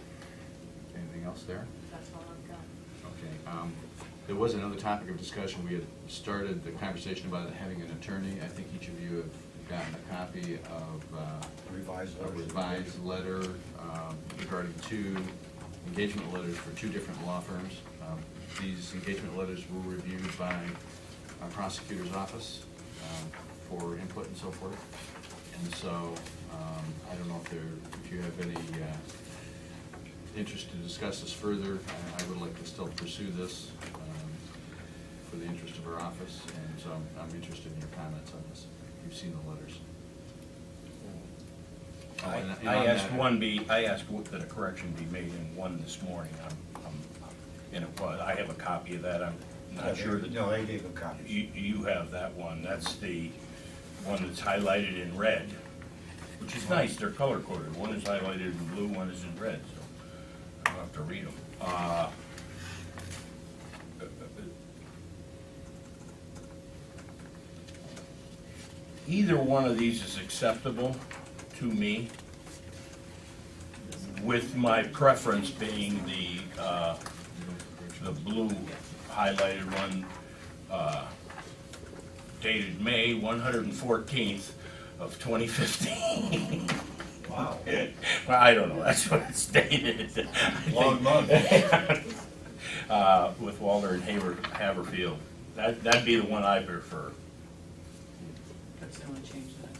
anything else there? That's all I've got. Okay, there was another topic of discussion. We had started the conversation about having an attorney. I think each of you have gotten a copy of a revised letter regarding 2 engagement letters for 2 different law firms. These engagement letters were reviewed by our prosecutor's office for input and so forth. And so, I don't know if you have any interest to discuss this further. I would like to still pursue this for the interest of our office, and so I'm interested in your comments on this. You've seen the letters. I asked that a correction be made in one this morning, and it was, I have a copy of that, I'm not sure that. No, they gave them copies. You have that one, that's the one that's highlighted in red, which is nice, they're color coded. One is highlighted in blue, one is in red, so I don't have to read them. Either one of these is acceptable to me, with my preference being the blue highlighted one, dated May 114th of 2015. Wow. Well, I don't know, that's what it's dated. Long month. With Walter and Haverfield. That'd be the one I prefer. That's the only change that I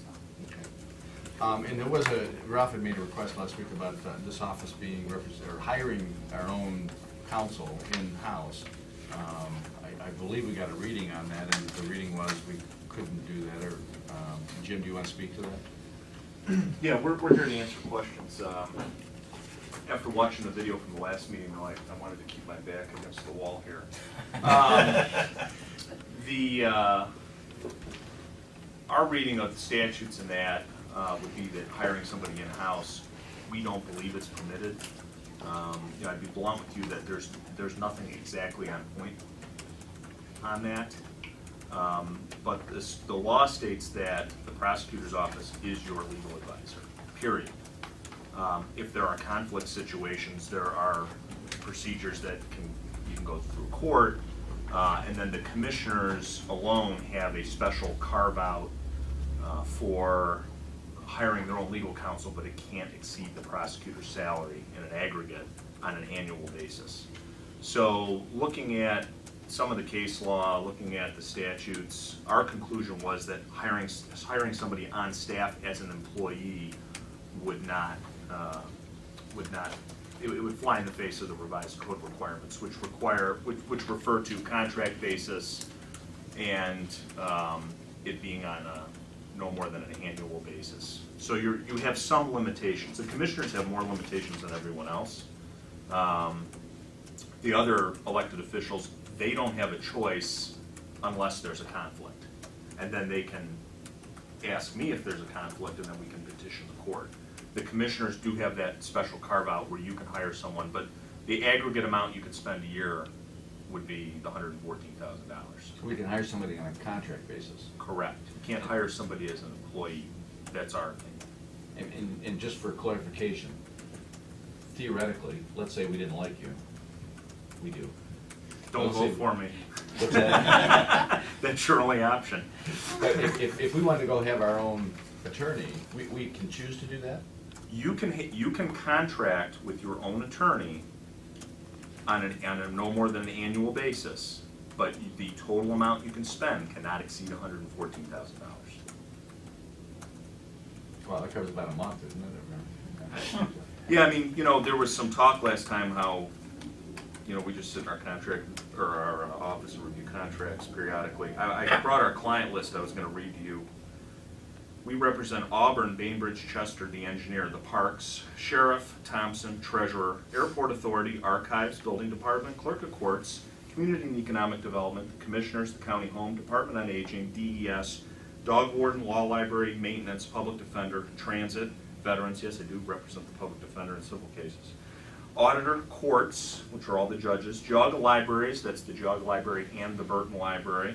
saw. And there was Ralph had made a request last week about this office being or hiring our own counsel in-house. I believe we got a reading on that, and the reading was we couldn't do that. Or Jim, do you want to speak to that? Yeah, we're here to answer questions. After watching the video from the last meeting, though, I wanted to keep my back against the wall here. Our reading of the statutes in that would be that hiring somebody in-house, we don't believe it's permitted. You know, I'd be blunt with you that there's nothing exactly on point on that. But the law states that the prosecutor's office is your legal advisor, period. If there are conflict situations, there are procedures that you can go through court, and then the commissioners alone have a special carve-out for hiring their own legal counsel, but it can't exceed the prosecutor's salary in an aggregate on an annual basis. So looking at some of the case law, looking at the statutes, our conclusion was that hiring somebody on staff as an employee would not, it would fly in the face of the revised code requirements, which refer to contract basis and it being on no more than an annual basis. So you have some limitations. The commissioners have more limitations than everyone else. The other elected officials, they don't have a choice unless there's a conflict. And then they can ask me if there's a conflict, and then we can petition the court. The commissioners do have that special carve-out where you can hire someone, but the aggregate amount you could spend a year would be the $114,000. So we can hire somebody on a contract basis. Correct. You can't hire somebody as an employee. That's our thing. And just for clarification, theoretically, let's say we didn't like you. We do. Don't vote for me. What's that? That's your only option. If we wanted to go have our own attorney, we can choose to do that? You can contract with your own attorney on a no more than an annual basis, but the total amount you can spend cannot exceed $114,000. Well, that covers about a month, isn't it? Yeah, I mean, you know, there was some talk last time how, you know, we just sit in our contract, or our office and review contracts periodically. I brought our client list I was going to read to you. we represent Auburn, Bainbridge, Chester, the engineer, the parks, sheriff, Thompson, treasurer, airport authority, archives, building department, clerk of courts, community and economic development, the commissioners, the county home, department on aging, DES, dog warden, law library, maintenance, public defender, transit, veterans, yes, I do represent the public defender in civil cases. Auditor, courts, which are all the judges, Geauga libraries, that's the Geauga Library and the Burton Library,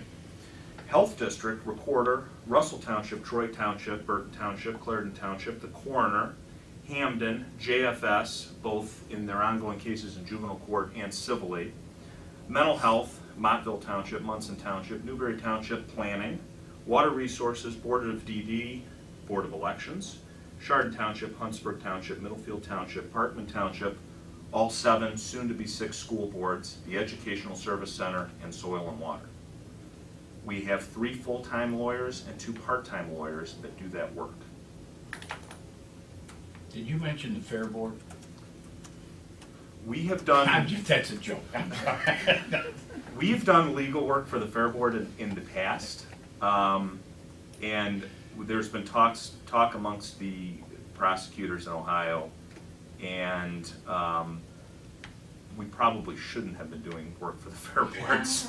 Health District, Recorder, Russell Township, Troy Township, Burton Township, Clarendon Township, the Coroner, Hamden, JFS, both in their ongoing cases in juvenile court and civilly, Mental Health, Montville Township, Munson Township, Newberry Township, Planning, Water Resources, Board of DD, Board of Elections, Chardon Township, Huntsburg Township, Middlefield Township, Parkman Township, all 7, soon to be 6 school boards, the Educational Service Center, and Soil and Water. We have 3 full-time lawyers and 2 part-time lawyers that do that work. Did you mention the Fair Board? We have done, That's a joke. I'm sorry. we've done legal work for the Fair Board in the past, and there's been talk amongst the prosecutors in Ohio, and we probably shouldn't have been doing work for the Fair Boards.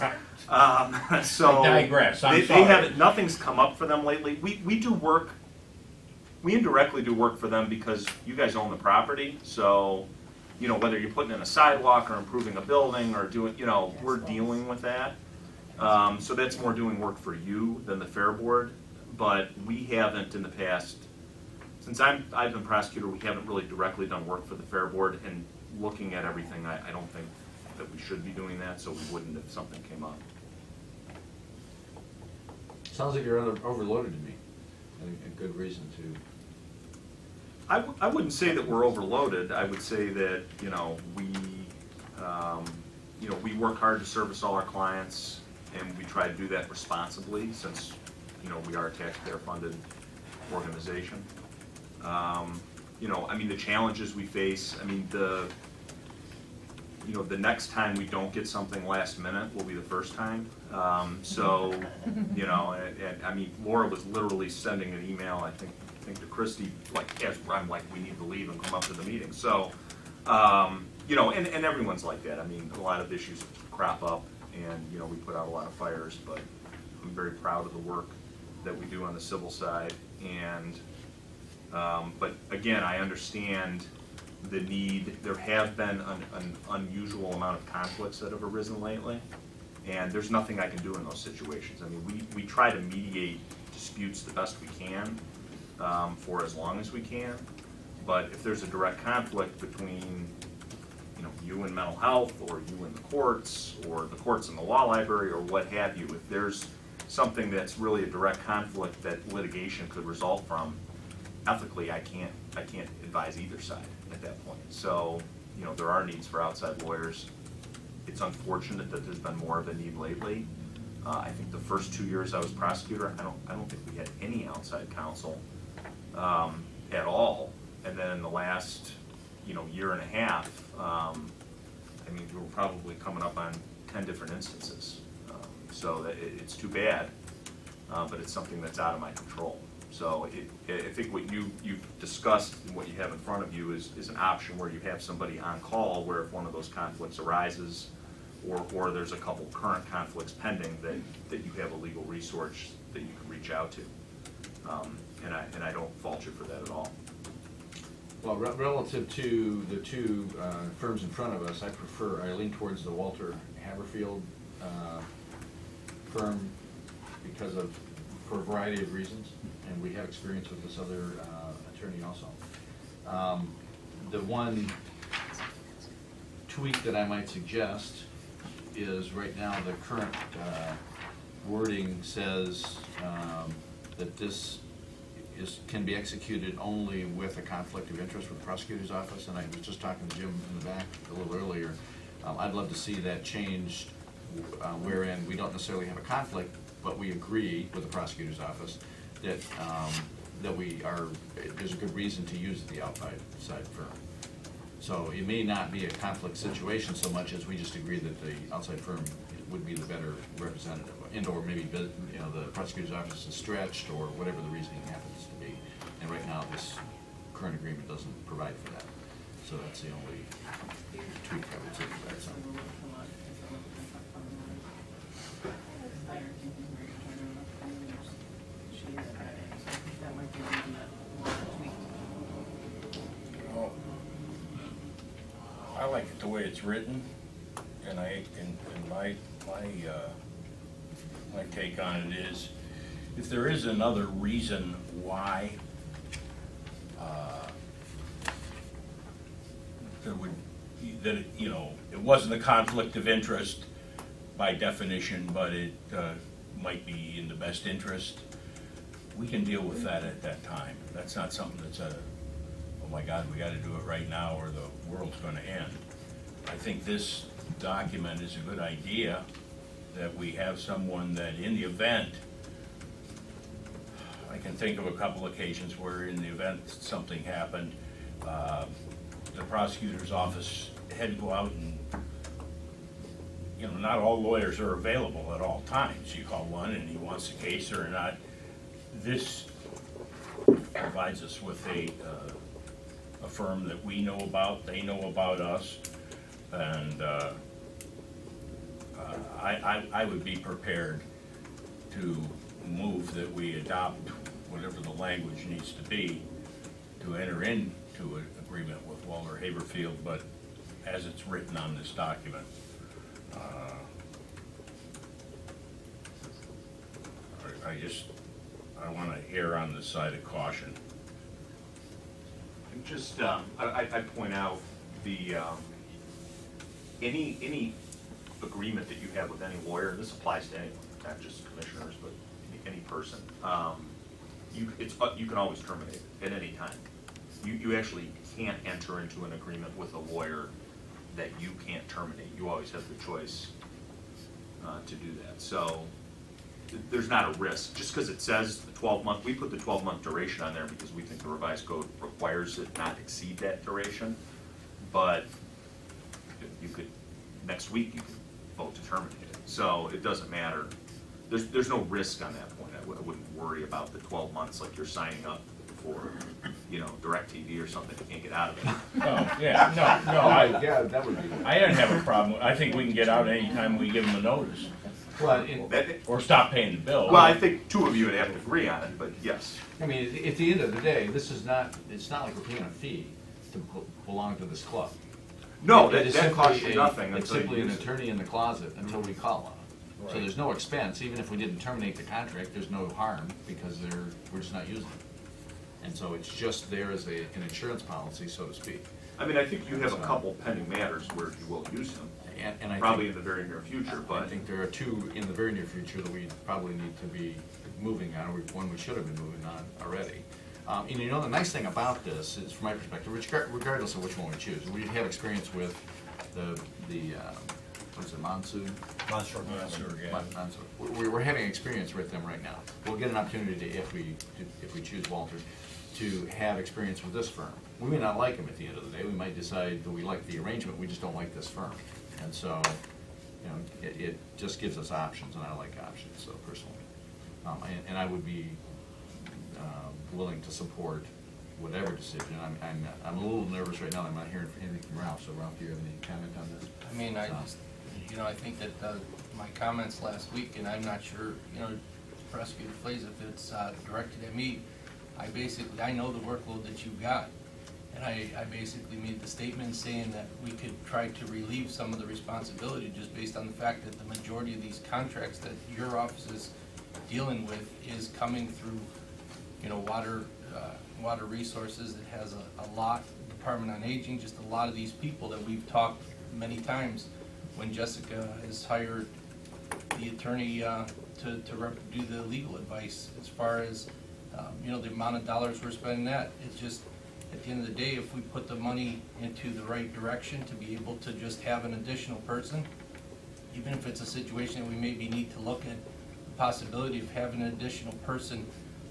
So I digress. I'm they sorry. haven't. Nothing's come up for them lately. We do work. We indirectly do work for them because you guys own the property. So, you know, whether you're putting in a sidewalk or improving a building or doing, you know, we're dealing with that. So that's more doing work for you than the Fair Board. But we haven't in the past, since I've been prosecutor, we haven't really directly done work for the Fair Board. And looking at everything, I don't think that we should be doing that, so we wouldn't if something came up. Sounds like you're overloaded to me, and a good reason to. I wouldn't say that we're overloaded. I would say that, you know, we work hard to service all our clients, and we try to do that responsibly since, you know, we are a taxpayer-funded organization. You know, I mean, the challenges we face, I mean, the next time we don't get something last minute will be the first time. So, you know, and I mean, Laura was literally sending an email, I think to Christy, like, as I'm like, we need to leave and come up to the meeting. So, you know, and everyone's like that. I mean, a lot of issues crop up, and, you know, we put out a lot of fires, but I'm very proud of the work that we do on the civil side. And, but again, I understand the need. There have been an unusual amount of conflicts that have arisen lately, and there's nothing I can do in those situations. I mean, we try to mediate disputes the best we can for as long as we can, but if there's a direct conflict between, you know, you and mental health, or you and the courts, or the courts and the law library, or what have you, if there's something that's really a direct conflict that litigation could result from, ethically, I can't advise either side at that point. So, you know, there are needs for outside lawyers. It's unfortunate that there's been more of a need lately. I think the first 2 years I was prosecutor, I don't think we had any outside counsel at all. And then in the last, you know, year and a half, I mean, we were probably coming up on 10 different instances. So it's too bad, but it's something that's out of my control. So I think what you've discussed and what you have in front of you is an option where you have somebody on call where if one of those conflicts arises, or there's a couple current conflicts pending, that you have a legal resource that you can reach out to. And I don't fault you for that at all. Well, relative to the 2 firms in front of us, I lean towards the Walter Haverfield firm for a variety of reasons, and we have experience with this other attorney also. The one tweak that I might suggest is right now the current wording says that this can be executed only with a conflict of interest with the prosecutor's office, and I was just talking to Jim in the back a little earlier. I'd love to see that changed, wherein we don't necessarily have a conflict, but we agree with the prosecutor's office that there's a good reason to use the outside firm. So it may not be a conflict situation so much as we just agree that the outside firm would be the better representative, and or maybe, you know, the prosecutor's office is stretched or whatever the reasoning happens to be. this current agreement doesn't provide for that. So that's the only tweak I would say to that. So. Well, I like it the way it's written, and my take on it is, if there is another reason why there would, that, you know, it wasn't a conflict of interest by definition, but it might be in the best interest, we can deal with that at that time. That's not something that's oh my God, we gotta do it right now or the world's gonna end. I think this document is a good idea, that we have someone that in the event, I can think of a couple occasions where in the event something happened, the prosecutor's office had to go out and, you know, not all lawyers are available at all times. You call one and he wants a case or not. This provides us with a firm that we know about, they know about us, and I would be prepared to move that we adopt whatever the language needs to be to enter into an agreement with Walter Haberfield, but as it's written on this document. I want to err on the side of caution. And just, I'd point out the, any agreement that you have with any lawyer, and this applies to anyone, not just commissioners, but any person, you can always terminate it at any time. You actually can't enter into an agreement with a lawyer that you can't terminate. You always have the choice to do that. So there's not a risk. Just because it says the 12-month, we put the 12-month duration on there because we think the revised code requires it not exceed that duration. But you could, next week, you could vote to terminate it. So it doesn't matter. There's no risk on that point. I wouldn't worry about the 12 months like you're signing up for, you know, DirecTV or something. You can't get out of it. Oh, yeah, no, Yeah, that would be. I didn't have a problem. I think we can get out anytime we give them a notice. Well, Or stop paying the bill. Well, I think two of you would have to agree on it, but yes. I mean, at the end of the day, this is not, it's not like we're paying a fee to belong to this club. No, It is that costs you simply nothing It's until you simply an use it. attorney in the closet until we call on them. So Right. there's no expense, even if we didn't terminate the contract, there's no harm, because we're just not using it. And so it's just there as an insurance policy, so to speak. I mean, I think you have a couple pending matters where you will use them, And I probably think, in the very near future, I but think there are two in the very near future that we probably need to be moving on, or one we should have been moving on already. And you know, the nice thing about this is, from my perspective, regardless of which one we choose, we have experience with the what is it, Monsoon? Monsoon. We're having experience with them right now. We'll get an opportunity to, if we choose Walter, to have experience with this firm. We may not like them at the end of the day. We might decide that we like the arrangement, we just don't like this firm. And so, you know, it just gives us options, and I like options, so personally. And I would be willing to support whatever decision. I'm a little nervous right now. I'm not hearing anything from Ralph. So Ralph, do you have any comment on this? I mean, I think that my comments last week, and I'm not sure, Prosecutor Flays, if it's directed at me, I know the workload that you've got. And I basically made the statement saying that we could try to relieve some of the responsibility just based on the fact that the majority of these contracts that your office is dealing with is coming through, water resources. It has a lot, Department on Aging, just a lot of these people that we've talked many times when Jessica has hired the attorney to do the legal advice as far as, the amount of dollars we're spending that. It's just, at the end of the day, if we put the money into the right direction to be able to just have an additional person, even if it's a situation that we maybe need to look at the possibility of having an additional person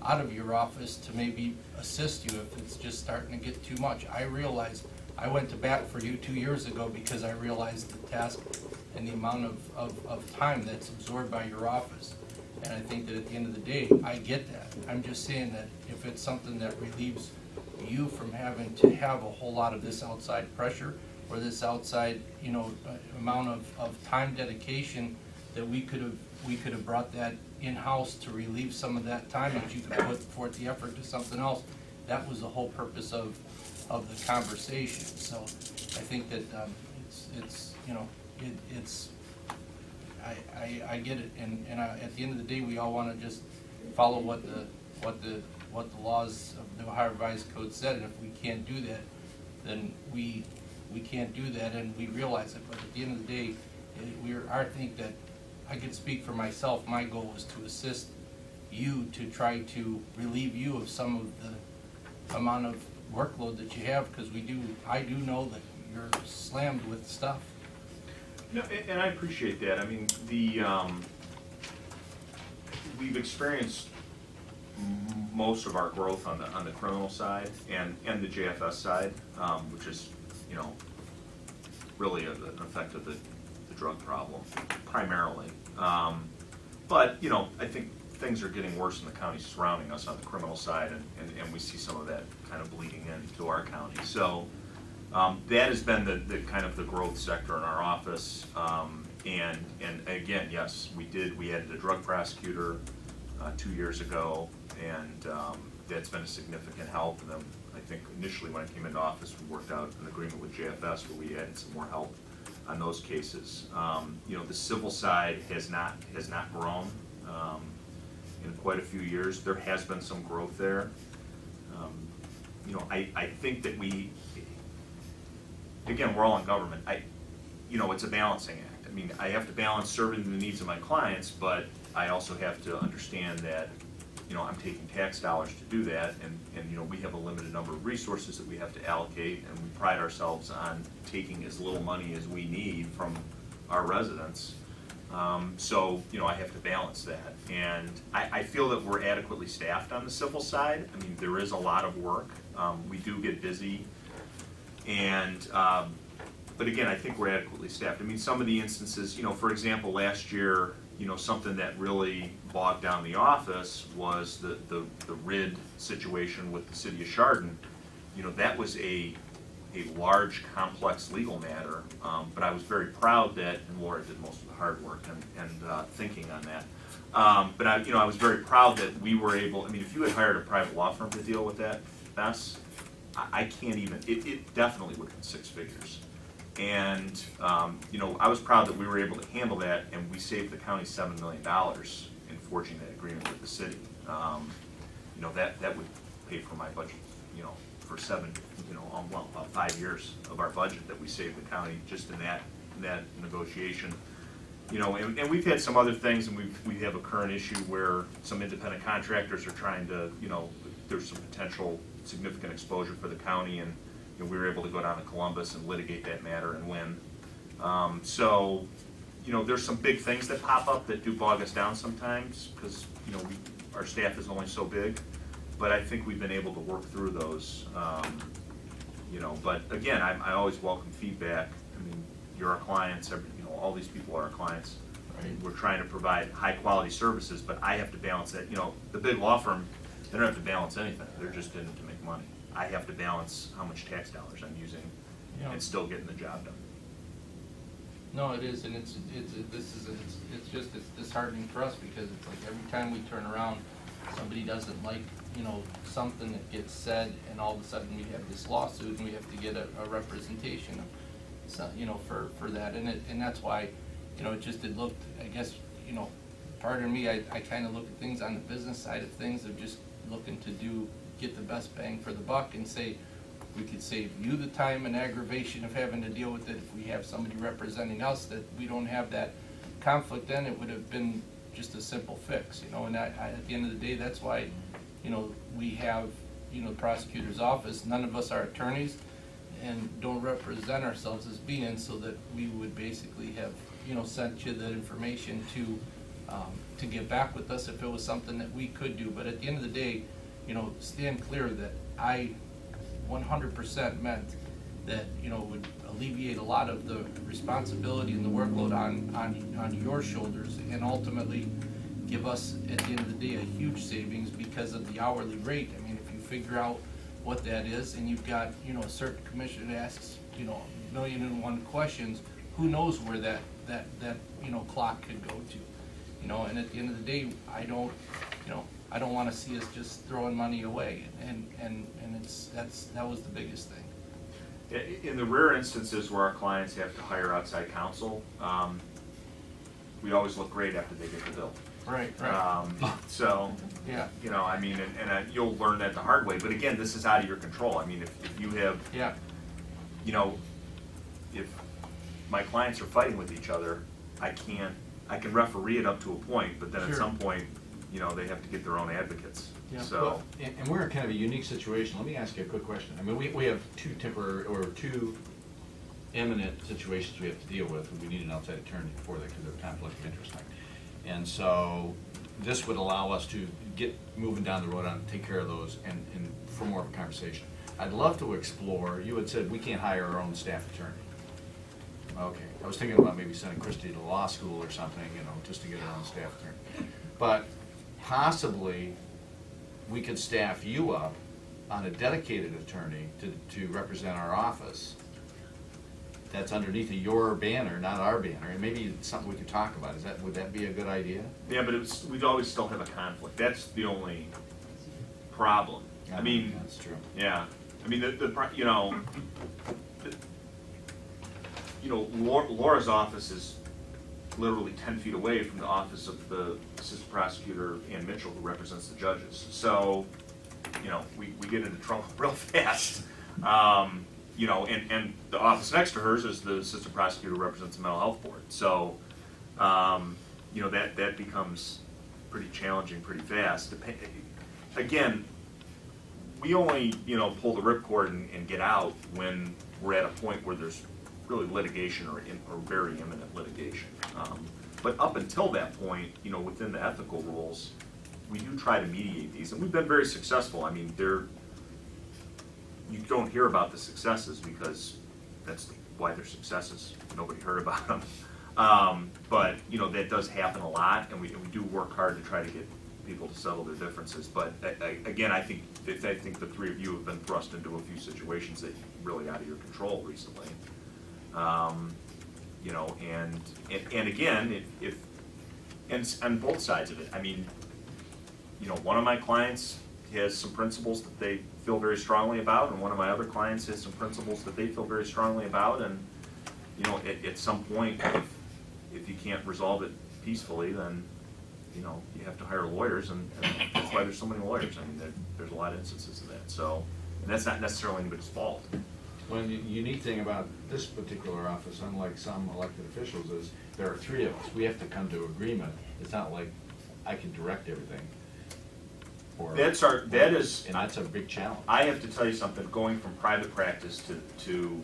out of your office to maybe assist you if it's just starting to get too much. I realized I went to bat for you 2 years ago because I realized the task and the amount of time that's absorbed by your office. And I think that at the end of the day, I get that. I'm just saying that if if it's something that relieves you from having to have a whole lot of this outside pressure, or this outside, you know, amount of time dedication, that we could have brought that in-house to relieve some of that time, that you could put forth the effort to something else. That was the whole purpose of the conversation. So I think that it's you know, it's I get it, and at the end of the day, we all want to just follow what the laws of the Ohio Revised Code said, and if we can't do that, then we can't do that, and we realize it. But at the end of the day, I think that I can speak for myself. My goal is to assist you to try to relieve you of some of the amount of workload that you have, because I do know that you're slammed with stuff. No, and I appreciate that. I mean, we've experienced most of our growth on the criminal side and the JFS side, which is, you know, really an effect of the drug problem primarily. But you know, I think things are getting worse in the counties surrounding us on the criminal side, and we see some of that kind of bleeding into our county. So that has been the kind of the growth sector in our office. And again, yes, we added a drug prosecutor 2 years ago, and that's been a significant help. And then I think initially when I came into office, we worked out an agreement with JFS where we added some more help on those cases. You know, the civil side has not grown in quite a few years. There has been some growth there. You know, I think that again, we're all in government. You know, it's a balancing act. I mean, I have to balance serving the needs of my clients, but I also have to understand that, you know, I'm taking tax dollars to do that, and you know, we have a limited number of resources that we have to allocate, and we pride ourselves on taking as little money as we need from our residents. So, you know, I have to balance that, and I feel that we're adequately staffed on the civil side. I mean, there is a lot of work. We do get busy, and but again, I think we're adequately staffed. I mean, some of the instances, you know, for example, last year, you know, something that really bogged down the office was the RID situation with the city of Chardon. You know, that was a large, complex legal matter, but I was very proud that, and Laura did most of the hard work and thinking on that. But I was very proud that we were able. I mean, if you had hired a private law firm to deal with that mess, I can't even. It definitely would have been six figures. And you know, I was proud that we were able to handle that, and we saved the county $7 million in forging that agreement with the city. You know, that would pay for my budget. You know, for about 5 years of our budget that we saved the county just in that negotiation. You know, and we've had some other things, and we have a current issue where some independent contractors are trying to, you know, there's some potential significant exposure for the county, and you know, we were able to go down to Columbus and litigate that matter and win. So, you know, there's some big things that pop up that do bog us down sometimes because, you know, our staff is only so big. But I think we've been able to work through those. You know, but again, I always welcome feedback. I mean, you're our clients. You know, all these people are our clients. Right? We're trying to provide high quality services, but I have to balance that. You know, the big law firm, they don't have to balance anything. They're just in it to make money. I have to balance how much tax dollars I'm using, and still getting the job done. No, it is, and it's disheartening for us because it's like every time we turn around, somebody doesn't like, you know, something that gets said, and all of a sudden we have this lawsuit and we have to get a representation, you know, for that, and that's why, you know, it looked, I guess, you know, pardon me, I kind of look at things on the business side of things of just looking to get the best bang for the buck and say, we could save you the time and aggravation of having to deal with it if we have somebody representing us, that we don't have that conflict. Then it would have been just a simple fix, you know, and at the end of the day, that's why, you know, we have, you know, the prosecutor's office. None of us are attorneys and don't represent ourselves as being, so that we would basically have, you know, sent you that information to get back with us if it was something that we could do. But at the end of the day, you know, stand clear that I 100% meant that, you know, would alleviate a lot of the responsibility and the workload on your shoulders, and ultimately give us, at the end of the day, a huge savings because of the hourly rate. I mean, if you figure out what that is, and you've got, you know, a certain commission that asks, you know, 1,000,001 questions, who knows where that you know, clock could go to, you know, and at the end of the day, I don't want to see us just throwing money away, and that was the biggest thing. In the rare instances where our clients have to hire outside counsel, we always look great after they get the bill. Right. So, yeah, you know, I mean, and you'll learn that the hard way. But again, this is out of your control. I mean, if you have, yeah, you know, if my clients are fighting with each other, I can referee it up to a point, but then at Sure. some point, you know, they have to get their own advocates. Yeah. So. Well, and we're in kind of a unique situation. Let me ask you a quick question. I mean, we have two imminent situations we have to deal with. We need an outside attorney for that because of conflict of interest. And so this would allow us to get moving down the road and take care of those and for more of a conversation. I'd love to explore, you had said we can't hire our own staff attorney. Okay, I was thinking about maybe sending Christy to law school or something, you know, just to get her own staff attorney. But possibly we could staff you up on a dedicated attorney to represent our office. That's underneath of your banner, not our banner, and maybe it's something we could talk about. Would that be a good idea? Yeah, but we'd always still have a conflict. That's the only problem. I mean, that's true. Yeah, I mean Laura's office is literally 10 feet away from the office of the assistant prosecutor, Ann Mitchell, who represents the judges. So, you know, we get into trouble real fast. You know, and the office next to hers is the assistant prosecutor who represents the mental health board. So, you know, that becomes pretty challenging pretty fast. Again, we only, you know, pull the ripcord and get out when we're at a point where there's really litigation or very imminent litigation. But up until that point, you know, within the ethical rules, we do try to mediate these, and we've been very successful. I mean, you don't hear about the successes because that's why they're successes. Nobody heard about them. But, you know, that does happen a lot, and we do work hard to try to get people to settle their differences. But again, I think the three of you have been thrust into a few situations that really out of your control recently. You know, and again, and on both sides of it, I mean, you know, one of my clients has some principles that they feel very strongly about, and one of my other clients has some principles that they feel very strongly about, and, you know, at some point, if you can't resolve it peacefully, then, you know, you have to hire lawyers, and that's why there's so many lawyers. I mean, there's a lot of instances of that. So, and that's not necessarily anybody's fault. Well, the unique thing about this particular office, unlike some elected officials, is there are three of us. We have to come to agreement. It's not like I can direct everything. And that's a big challenge. I have to tell you something, going from private practice to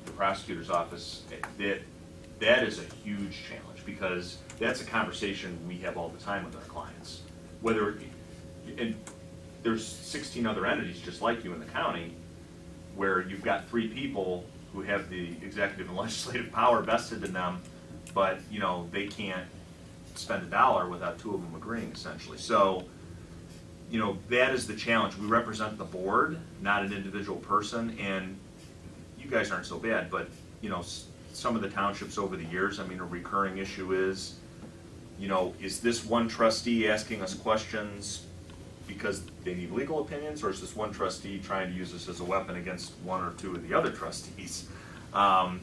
the prosecutor's office, that is a huge challenge, because that's a conversation we have all the time with our clients. And there's 16 other entities just like you in the county, where you've got three people who have the executive and legislative power vested in them, but, you know, they can't spend a dollar without two of them agreeing, essentially. So, you know, that is the challenge. We represent the board, not an individual person, and you guys aren't so bad, but, you know, some of the townships over the years, I mean, a recurring issue is, you know, is this one trustee asking us questions because they need legal opinions, or is this one trustee trying to use this as a weapon against one or two of the other trustees? And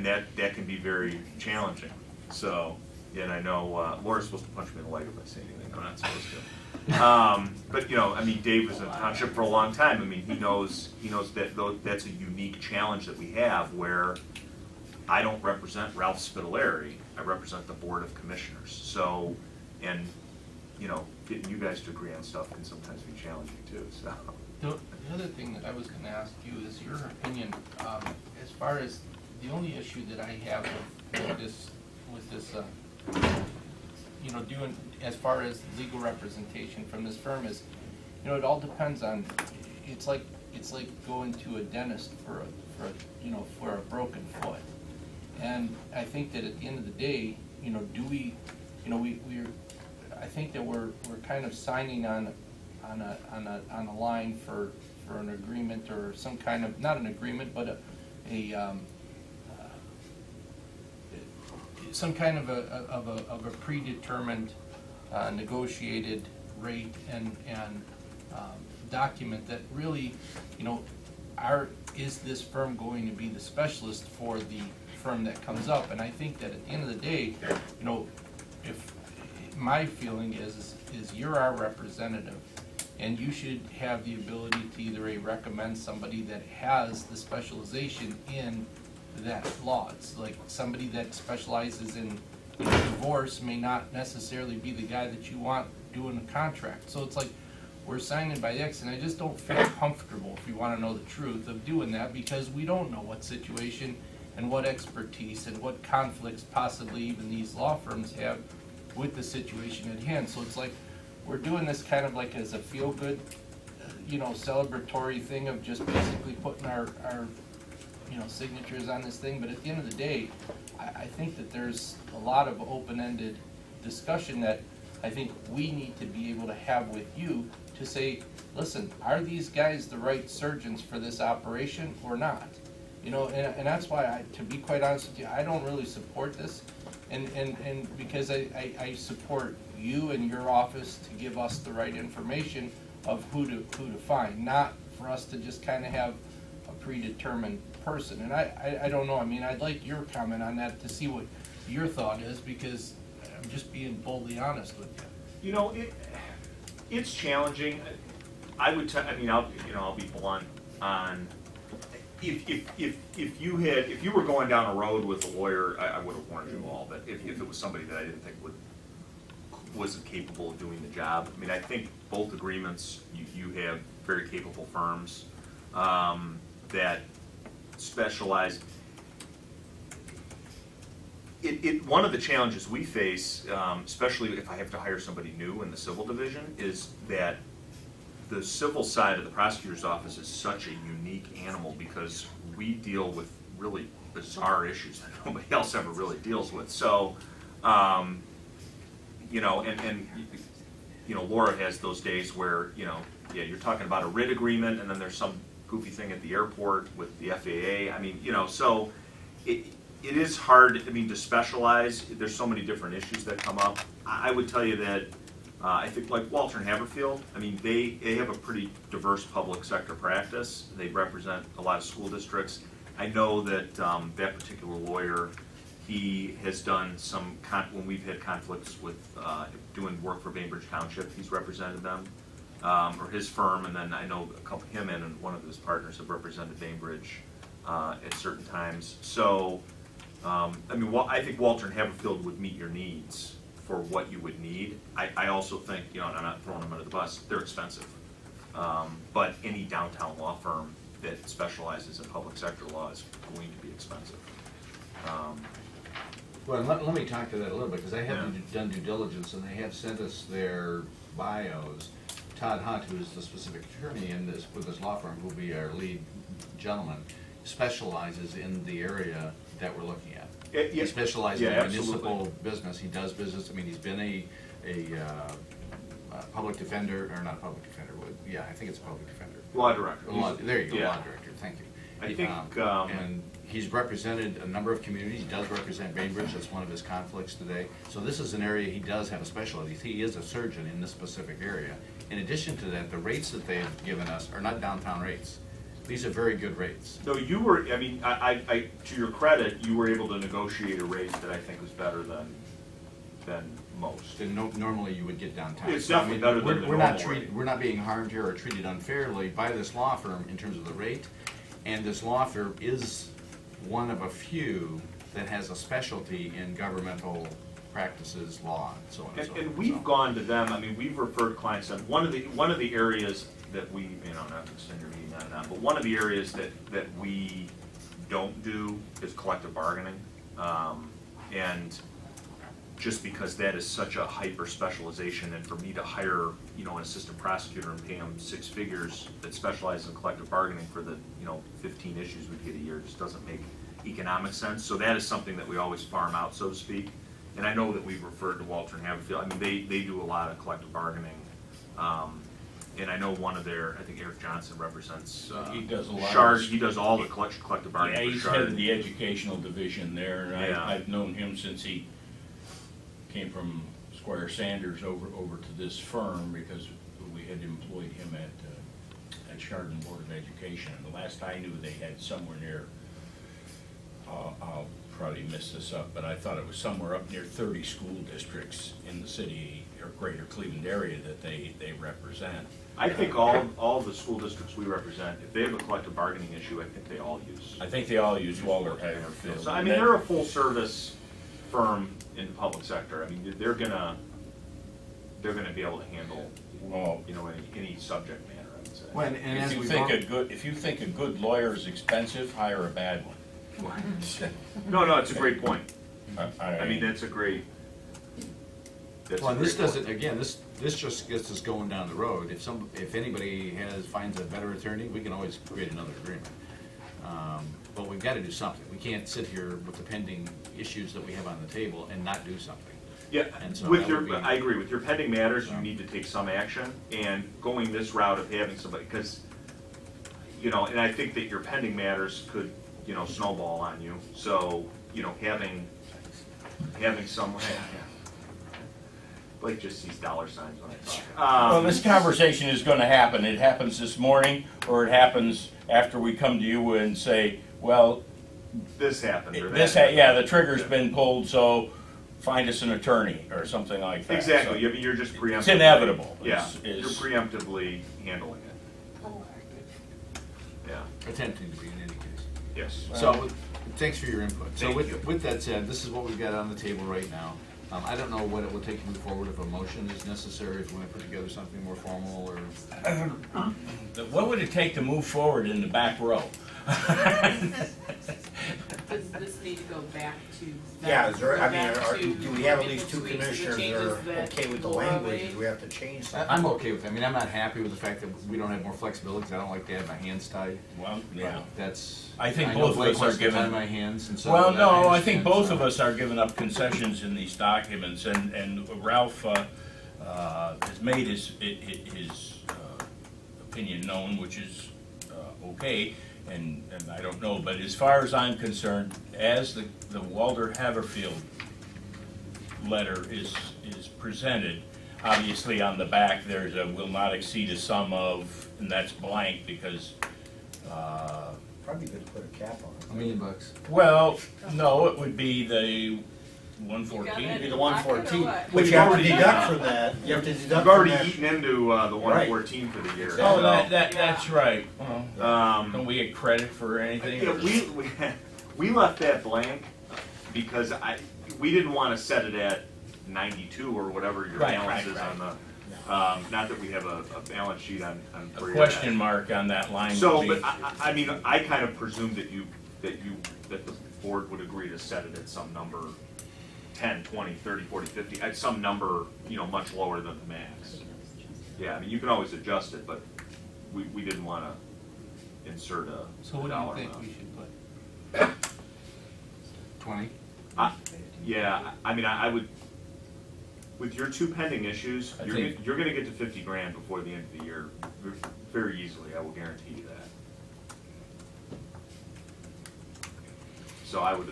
that can be very challenging. So, and I know Laura's supposed to punch me in the leg if I say anything I'm not supposed to. But, you know, I mean, Dave was in the township for a long time. I mean, he knows that that's a unique challenge that we have, where I don't represent Ralph Spitaleri. I represent the Board of Commissioners. So, and, you know, getting you guys to agree on stuff can sometimes be challenging too. So. The other thing that I was going to ask you is your opinion, as far as the only issue that I have with this, you know, doing as far as legal representation from this firm is, you know, it all depends on. It's like going to a dentist for a broken foot, and I think that at the end of the day, you know, do we, you know, I think that we're kind of signing on a line for an agreement or some kind of, not an agreement, but some kind of a predetermined negotiated rate and document that really, you know, is this firm going to be the specialist for the firm that comes up? And I think that at the end of the day, you know, if my feeling is you're our representative, and you should have the ability to either recommend somebody that has the specialization in that law. It's like somebody that specializes in divorce may not necessarily be the guy that you want doing a contract. So it's like we're signing by X, and I just don't feel comfortable, if you want to know the truth, of doing that, because we don't know what situation and what expertise and what conflicts possibly even these law firms have with the situation at hand. So it's like we're doing this kind of like as a feel-good, you know, celebratory thing of just basically putting our you know, signatures on this thing. But at the end of the day, I think that there's a lot of open-ended discussion that I think we need to be able to have with you to say, listen, are these guys the right surgeons for this operation or not? You know, and that's why, to be quite honest with you, I don't really support this. And because I support you and your office to give us the right information of who to find, not for us to just kind of have a predetermined person. And I don't know, I mean, I'd like your comment on that to see what your thought is, because I'm just being boldly honest with you. You know, it's challenging. I would I mean, I'll be blunt on, if you were going down a road with a lawyer, I would have warned you all. But if it was somebody that I didn't think wasn't capable of doing the job, I mean, I think both agreements, you have very capable firms that specialize. One of the challenges we face, especially if I have to hire somebody new in the civil division, is that the civil side of the prosecutor's office is such a unique animal, because we deal with really bizarre issues that nobody else ever really deals with. So, you know, and you know, Laura has those days where, you know, yeah, you're talking about a writ agreement, and then there's some goofy thing at the airport with the FAA. I mean, you know, so it is hard, I mean, to specialize. There's so many different issues that come up. I would tell you that I think like Walter and Haverfield, I mean, they have a pretty diverse public sector practice. They represent a lot of school districts. I know that that particular lawyer, he has done some, when we've had conflicts with doing work for Bainbridge Township, he's represented them, or his firm, and then I know him and one of his partners have represented Bainbridge at certain times. So, I mean, I think Walter and Haverfield would meet your needs for what you would need. I also think, you know, and I'm not throwing them under the bus, they're expensive. But any downtown law firm that specializes in public sector law is going to be expensive. Well, let me talk to that a little bit, because I have done due diligence, and they have sent us their bios. Todd Hunt, who is the specific attorney with this law firm, who will be our lead gentleman, specializes in the area that we're looking at. He specializes in municipal business. He does business. I mean, he's been a public defender, or not a public defender. Yeah, I think it's a public defender. Law director. There you go, law director. Thank you. I think, and he's represented a number of communities. He does represent Bainbridge. That's one of his conflicts today. So this is an area he does have a specialty. He is a surgeon in this specific area. In addition to that, the rates that they've given us are not downtown rates. These are very good rates. No, you were, I mean, I to your credit, you were able to negotiate a rate that I think was better than most. Than normally you would get downtown. It's definitely better than the normal rate. We're not being harmed here or treated unfairly by this law firm in terms of the rate. And this law firm is one of a few that has a specialty in governmental practices, law, and so on and so forth. And we've gone to them, I mean, we've referred clients on, one of the areas that we, you know, not to extend your meeting on that, but one of the areas that we don't do is collective bargaining. And just because that is such a hyper specialization, and for me to hire, you know, an assistant prosecutor and pay him 6 figures that specializes in collective bargaining for the, you know, 15 issues we get a year just doesn't make economic sense. So that is something that we always farm out, so to speak. And I know that we've referred to Walter and Haverfield, I mean, they do a lot of collective bargaining. And I know one of their, I think Eric Johnson represents, He does a lot of Shard, this. he does all the collective Yeah, bargaining for he's Shard. head of the educational division there, and Yeah. I've known him since he came from Squire Sanders over to this firm, because we had employed him at Chardon Board of Education. And the last I knew, they had somewhere near, I'll probably mess this up, but I thought it was somewhere up near 30 school districts in the city or greater Cleveland area that they represent. I think all the school districts we represent, if they have a collective bargaining issue, I think they all use. I think they all use Walter Haverfield. So, I mean, they're a full-service firm in the public sector. I mean, they're gonna be able to handle, Well, you know, any subject matter, I would say. Well, and if as you we think a good lawyer is expensive, hire a bad one. No, it's a great point. I I mean, that's a great. Well, this doesn't, again, this just gets us going down the road. If anybody finds a better attorney, we can always create another agreement. But we've got to do something. We can't sit here with the pending issues that we have on the table and not do something. Yeah, And so with that your, would be- I agree, with your pending matters, you need to take some action, and going this route of having somebody, because, you know, and I think that your pending matters could, you know, snowball on you, so, you know, having some, Blake just sees dollar signs when I talk. Well, this conversation is gonna happen. It happens this morning, or it happens after we come to you and say, well, This happened, or that. yeah, the trigger's been pulled, so find us an attorney, or something like that. Exactly, So you're just preemptively. it's inevitable. Yeah, It's- you're preemptively handling it. Yeah, Attempting to be in any case. yes. So, thanks for your input. So Thank you. with that said, this is what we've got on the table right now. I don't know what it will take to move forward, if a motion is necessary, if we want to put together something more formal, or... What would it take to move forward in the back row? Does this need to go back to? Yeah, is there, I mean, back to do we have at make least the two tweaks, the commissioners that changes are that okay with the Laura language? made? Do we have to change something? I'm okay with it. I mean, I'm not happy with the fact that we don't have more flexibility, because I don't like to have my hands tied. Well, yeah. That's... I think know both of Blake us wants are to tie given. my hands, and so... Well, that no, I understand, think both so- of us are giving up concessions in these documents, and Ralph has made his opinion known, which is okay, and I don't know, but as far as I'm concerned, as the Walter Haverfield letter is presented, obviously on the back there's a will not exceed a sum of, and that's blank because Probably good to put a cap on $1 million. well, no, it would be the 114. it. Be the 114, What? which you have to deduct from that. You have to deduct You've from already that. eaten into the 114 for the year. Oh, so- that's right. Well, don't we get credit for anything? Yeah, we left that blank because we didn't want to set it at 92 or whatever your Right, balance right, is right. on the. Not that we have a balance sheet on. A for your- question mark on that line So, would be. but I mean, I kind of presumed that the board would agree to set it at some number, 10, 20, 30, 40, 50, at some number, you know, much lower than the max. Yeah, I mean, you can always adjust it, but we didn't want to insert a So what do dollar you think amount. we should put? 20? Yeah, I mean, I would, with your two pending issues, I you're think- gonna get to 50 grand before the end of the year, very easily, I will guarantee you that. So I would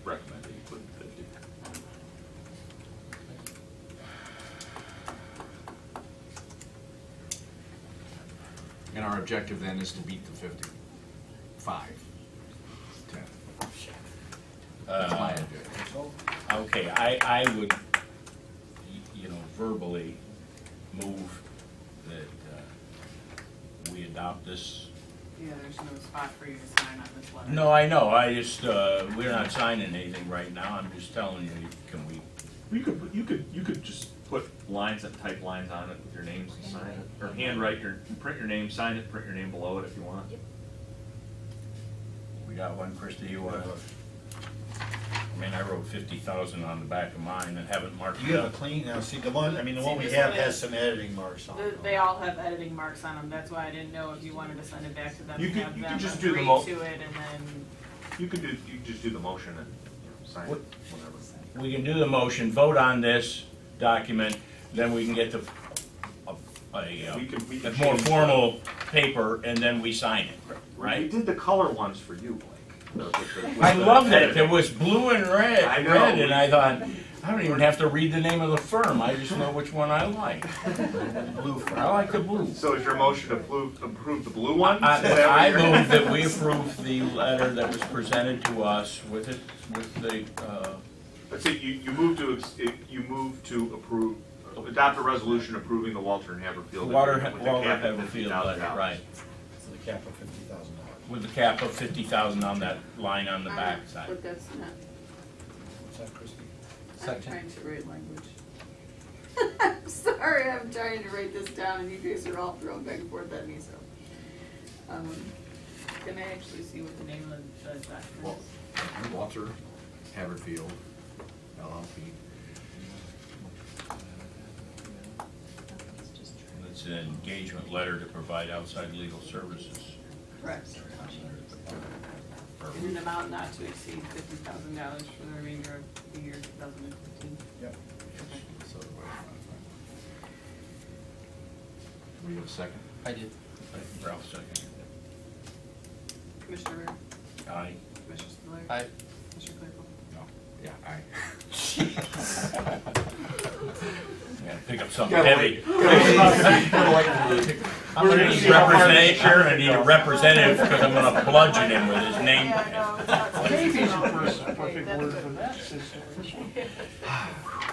recommend that you put 50. And our objective then is to beat the 50. 5. 10. That's my objective. Okay, I would, verbally move that we adopt this. Yeah, there's no spot for you to sign on this letter. No, I know, I just, we're not signing anything right now, I'm just telling you, can we? You could just put lines, type lines on it with your names and sign it, or handwrite print your name, sign it, print your name below it if you want. We got one, Krista, you wanna? I mean, I wrote 50,000 on the back of mine and haven't marked You it have a up. clean, now see, the one we this have one has is- some editing marks on it. They all have editing marks on them, that's why I didn't know if you wanted to send it back to them, You and could- have you could them just do the agree mo- to it, and then, You could just do the motion and, sign it, What- whatever. we can do the motion, vote on this document, then we can get the, We can a more change formal paper, and then we sign it, We right? did the color ones for you, Blake. I love that, there was blue and red, I know. and I thought, I don't even have to read the name of the firm, I just know which one I like. Blue firm. I like the blue. So is your motion to approve the blue ones? I Is that what I you're- move that we approve the letter that was presented to us with it, with the, Let's see, you move to approve, adopt a resolution approving the Walter and Haverfield. Walter agreement with the cap of Haverfield $50,000. letter, right, So the cap of $50,000. with the cap of 50,000 on that line on the back side. But that's not, What's that, Christie? I'm Second. trying to write language. I'm sorry, I'm trying to write this down and you guys are all throwing back and forth at me, so. Can I actually see what the name of the document is? Walter Haverfield, LLP. It's an engagement letter to provide outside legal services. Correct. In an amount not to exceed $50,000 for the remainder of the year 2015. Yep. So, do we have a second? I did. Ralph second. Commissioner Rea? Aye. Commissioner Spiller? Aye. Commissioner Claypool? No. Yeah, aye. Yeah, pick up something Gotta heavy. wait. I'm gonna need representative, sure, I need a representative, because I'm gonna bludgeon him with his name.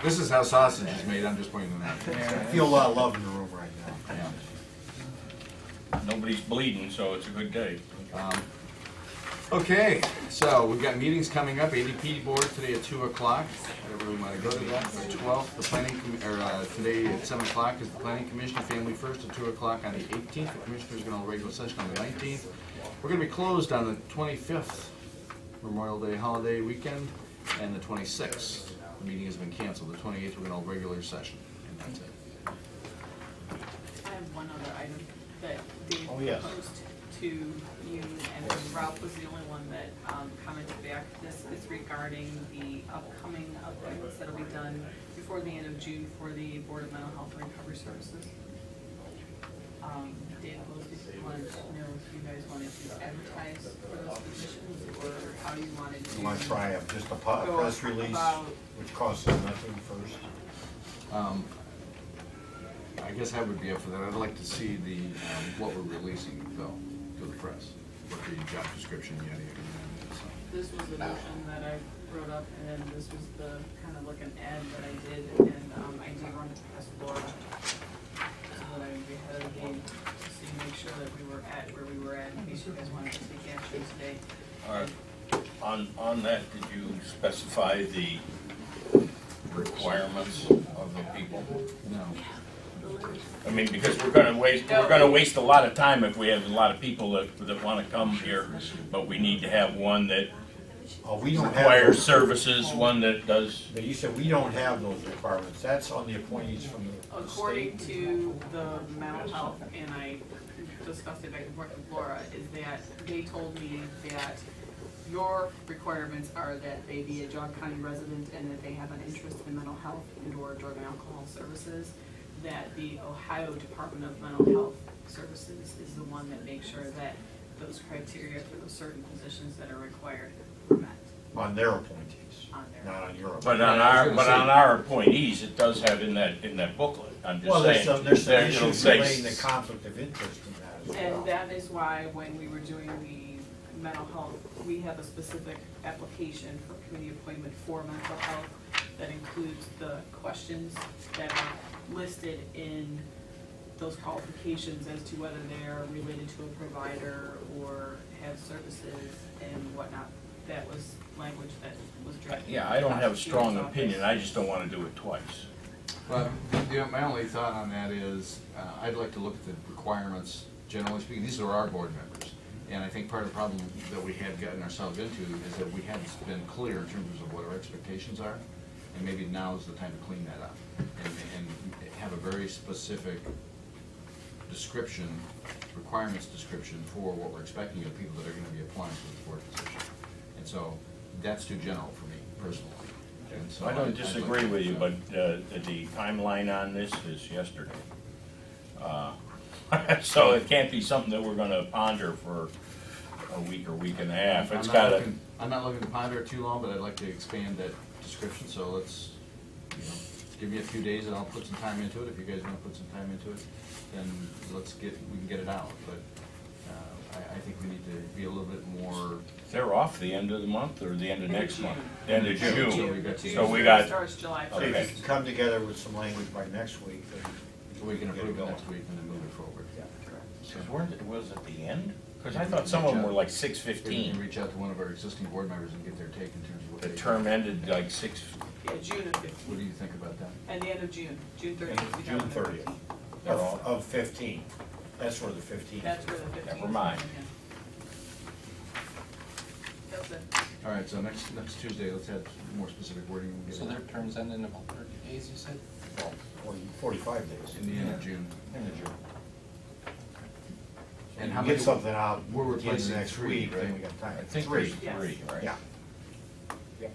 This is how sausage is made, I'm just pointing that out. I feel a lot of love in the room right now. Yeah. Nobody's bleeding, so it's a good day. Okay, so we've got meetings coming up, ADP board today at 2 o'clock. Everyone want to go to that? The 12th, the planning, today at 7 o'clock is the planning commission, family first at 2 o'clock on the 18th. The commissioners are going to hold a regular session on the 19th. We're going to be closed on the 25th, Memorial Day holiday weekend, and the 26th. The meeting has been canceled. The 28th, we're going to hold regular session, and that's it. I have one other item that Dave Oh, yes. proposed to you, and Ralph was the only one that commented back. This is regarding the upcoming appointments that'll be done before the end of June for the Board of Mental Health and Recovery Services. Dave wanted to know if you guys wanted to advertise for those positions, or how you wanted to. You want to try just a go press release, about- which costs us nothing first? I guess I would be up for that. I'd like to see the, what we're releasing, though, to the press, what the job description, yada, yada, yada. So. This was the motion that I wrote up, and then this was the kind of like an ad that I did, and I did run it past Laura, so that I would be ahead of the game, to see, make sure that we were at where we were at, in case you guys wanted to take action today. On that, did you specify the requirements of the people? No. I mean, because we're gonna waste a lot of time if we have a lot of people that wanna come here, but we need to have one that Oh, we don't have. requires those- services, one that does. But you said we don't have those requirements. That's on the appointees from the According state. to the mental health, and I discussed it back and forth with Laura, is that they told me that your requirements are that they be a Geauga County resident and that they have an interest in mental health and or drug and alcohol services, that the Ohio Department of Mental Health Services is the one that makes sure that those criteria for those certain positions that are required are met On their appointees, on there. not on your. But appointees. on our appointees, it does have in that booklet, I'm Well, just saying. there's some There, it'll issues say relating to conflict of interest in that as well. And that is why when we were doing the mental health, we have a specific application for committee appointment for mental health that includes the questions that are listed in those qualifications as to whether they're related to a provider or have services and whatnot. That was language that was drafted. Yeah, I don't have a strong opinion, I just don't wanna do it twice. Well, my only thought on that is, I'd like to look at the requirements, generally speaking, these are our board members. And I think part of the problem that we have gotten ourselves into is that we haven't been clear in terms of what our expectations are. And maybe now is the time to clean that up and have a very specific description, requirements description for what we're expecting of people that are gonna be applying for this board position. And so, that's too general for me personally. And so I don't I'd disagree like- with you, but the timeline on this is yesterday. So it can't be something that we're gonna ponder for a week or week and a half. It's gotta, I'm not looking to ponder it too long, but I'd like to expand that description, so let's, give me a few days and I'll put some time into it. If you guys wanna put some time into it, then we can get it out, but, I think we need to be a little bit more. they're off the end of the month or the end of next month? The end of So June. we got- So we got, Starts July So if Okay. you can come together with some language by next week, then So we can get it approve it going. next week and then move it forward. because was it the end? Because I thought some of them were like 6:15. We can reach out to one of our existing board members and get their take in terms of what The they. term ended like 6, Yeah, June of What 15, do you think about that? and the end of June, June 30th. June 30th, They're all- of 15. That's where the 15. That's where the 15th. Never mind. That's it. All right, so next Tuesday, let's have more specific wording. and get So it their out. terms end in about 30 days, you said? 45 days. In the end of June. end of June. And how Get many? something out We're at the end of replacing next three, week, then right? we got time. I think Three. there's Yes. 3, right? Yeah. Yeah.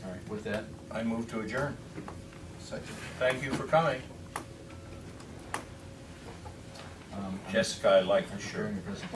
All right, with that, I move to adjourn. Second. Thank you for coming. I'm Jessica, I like the shirt. preparing a presentation.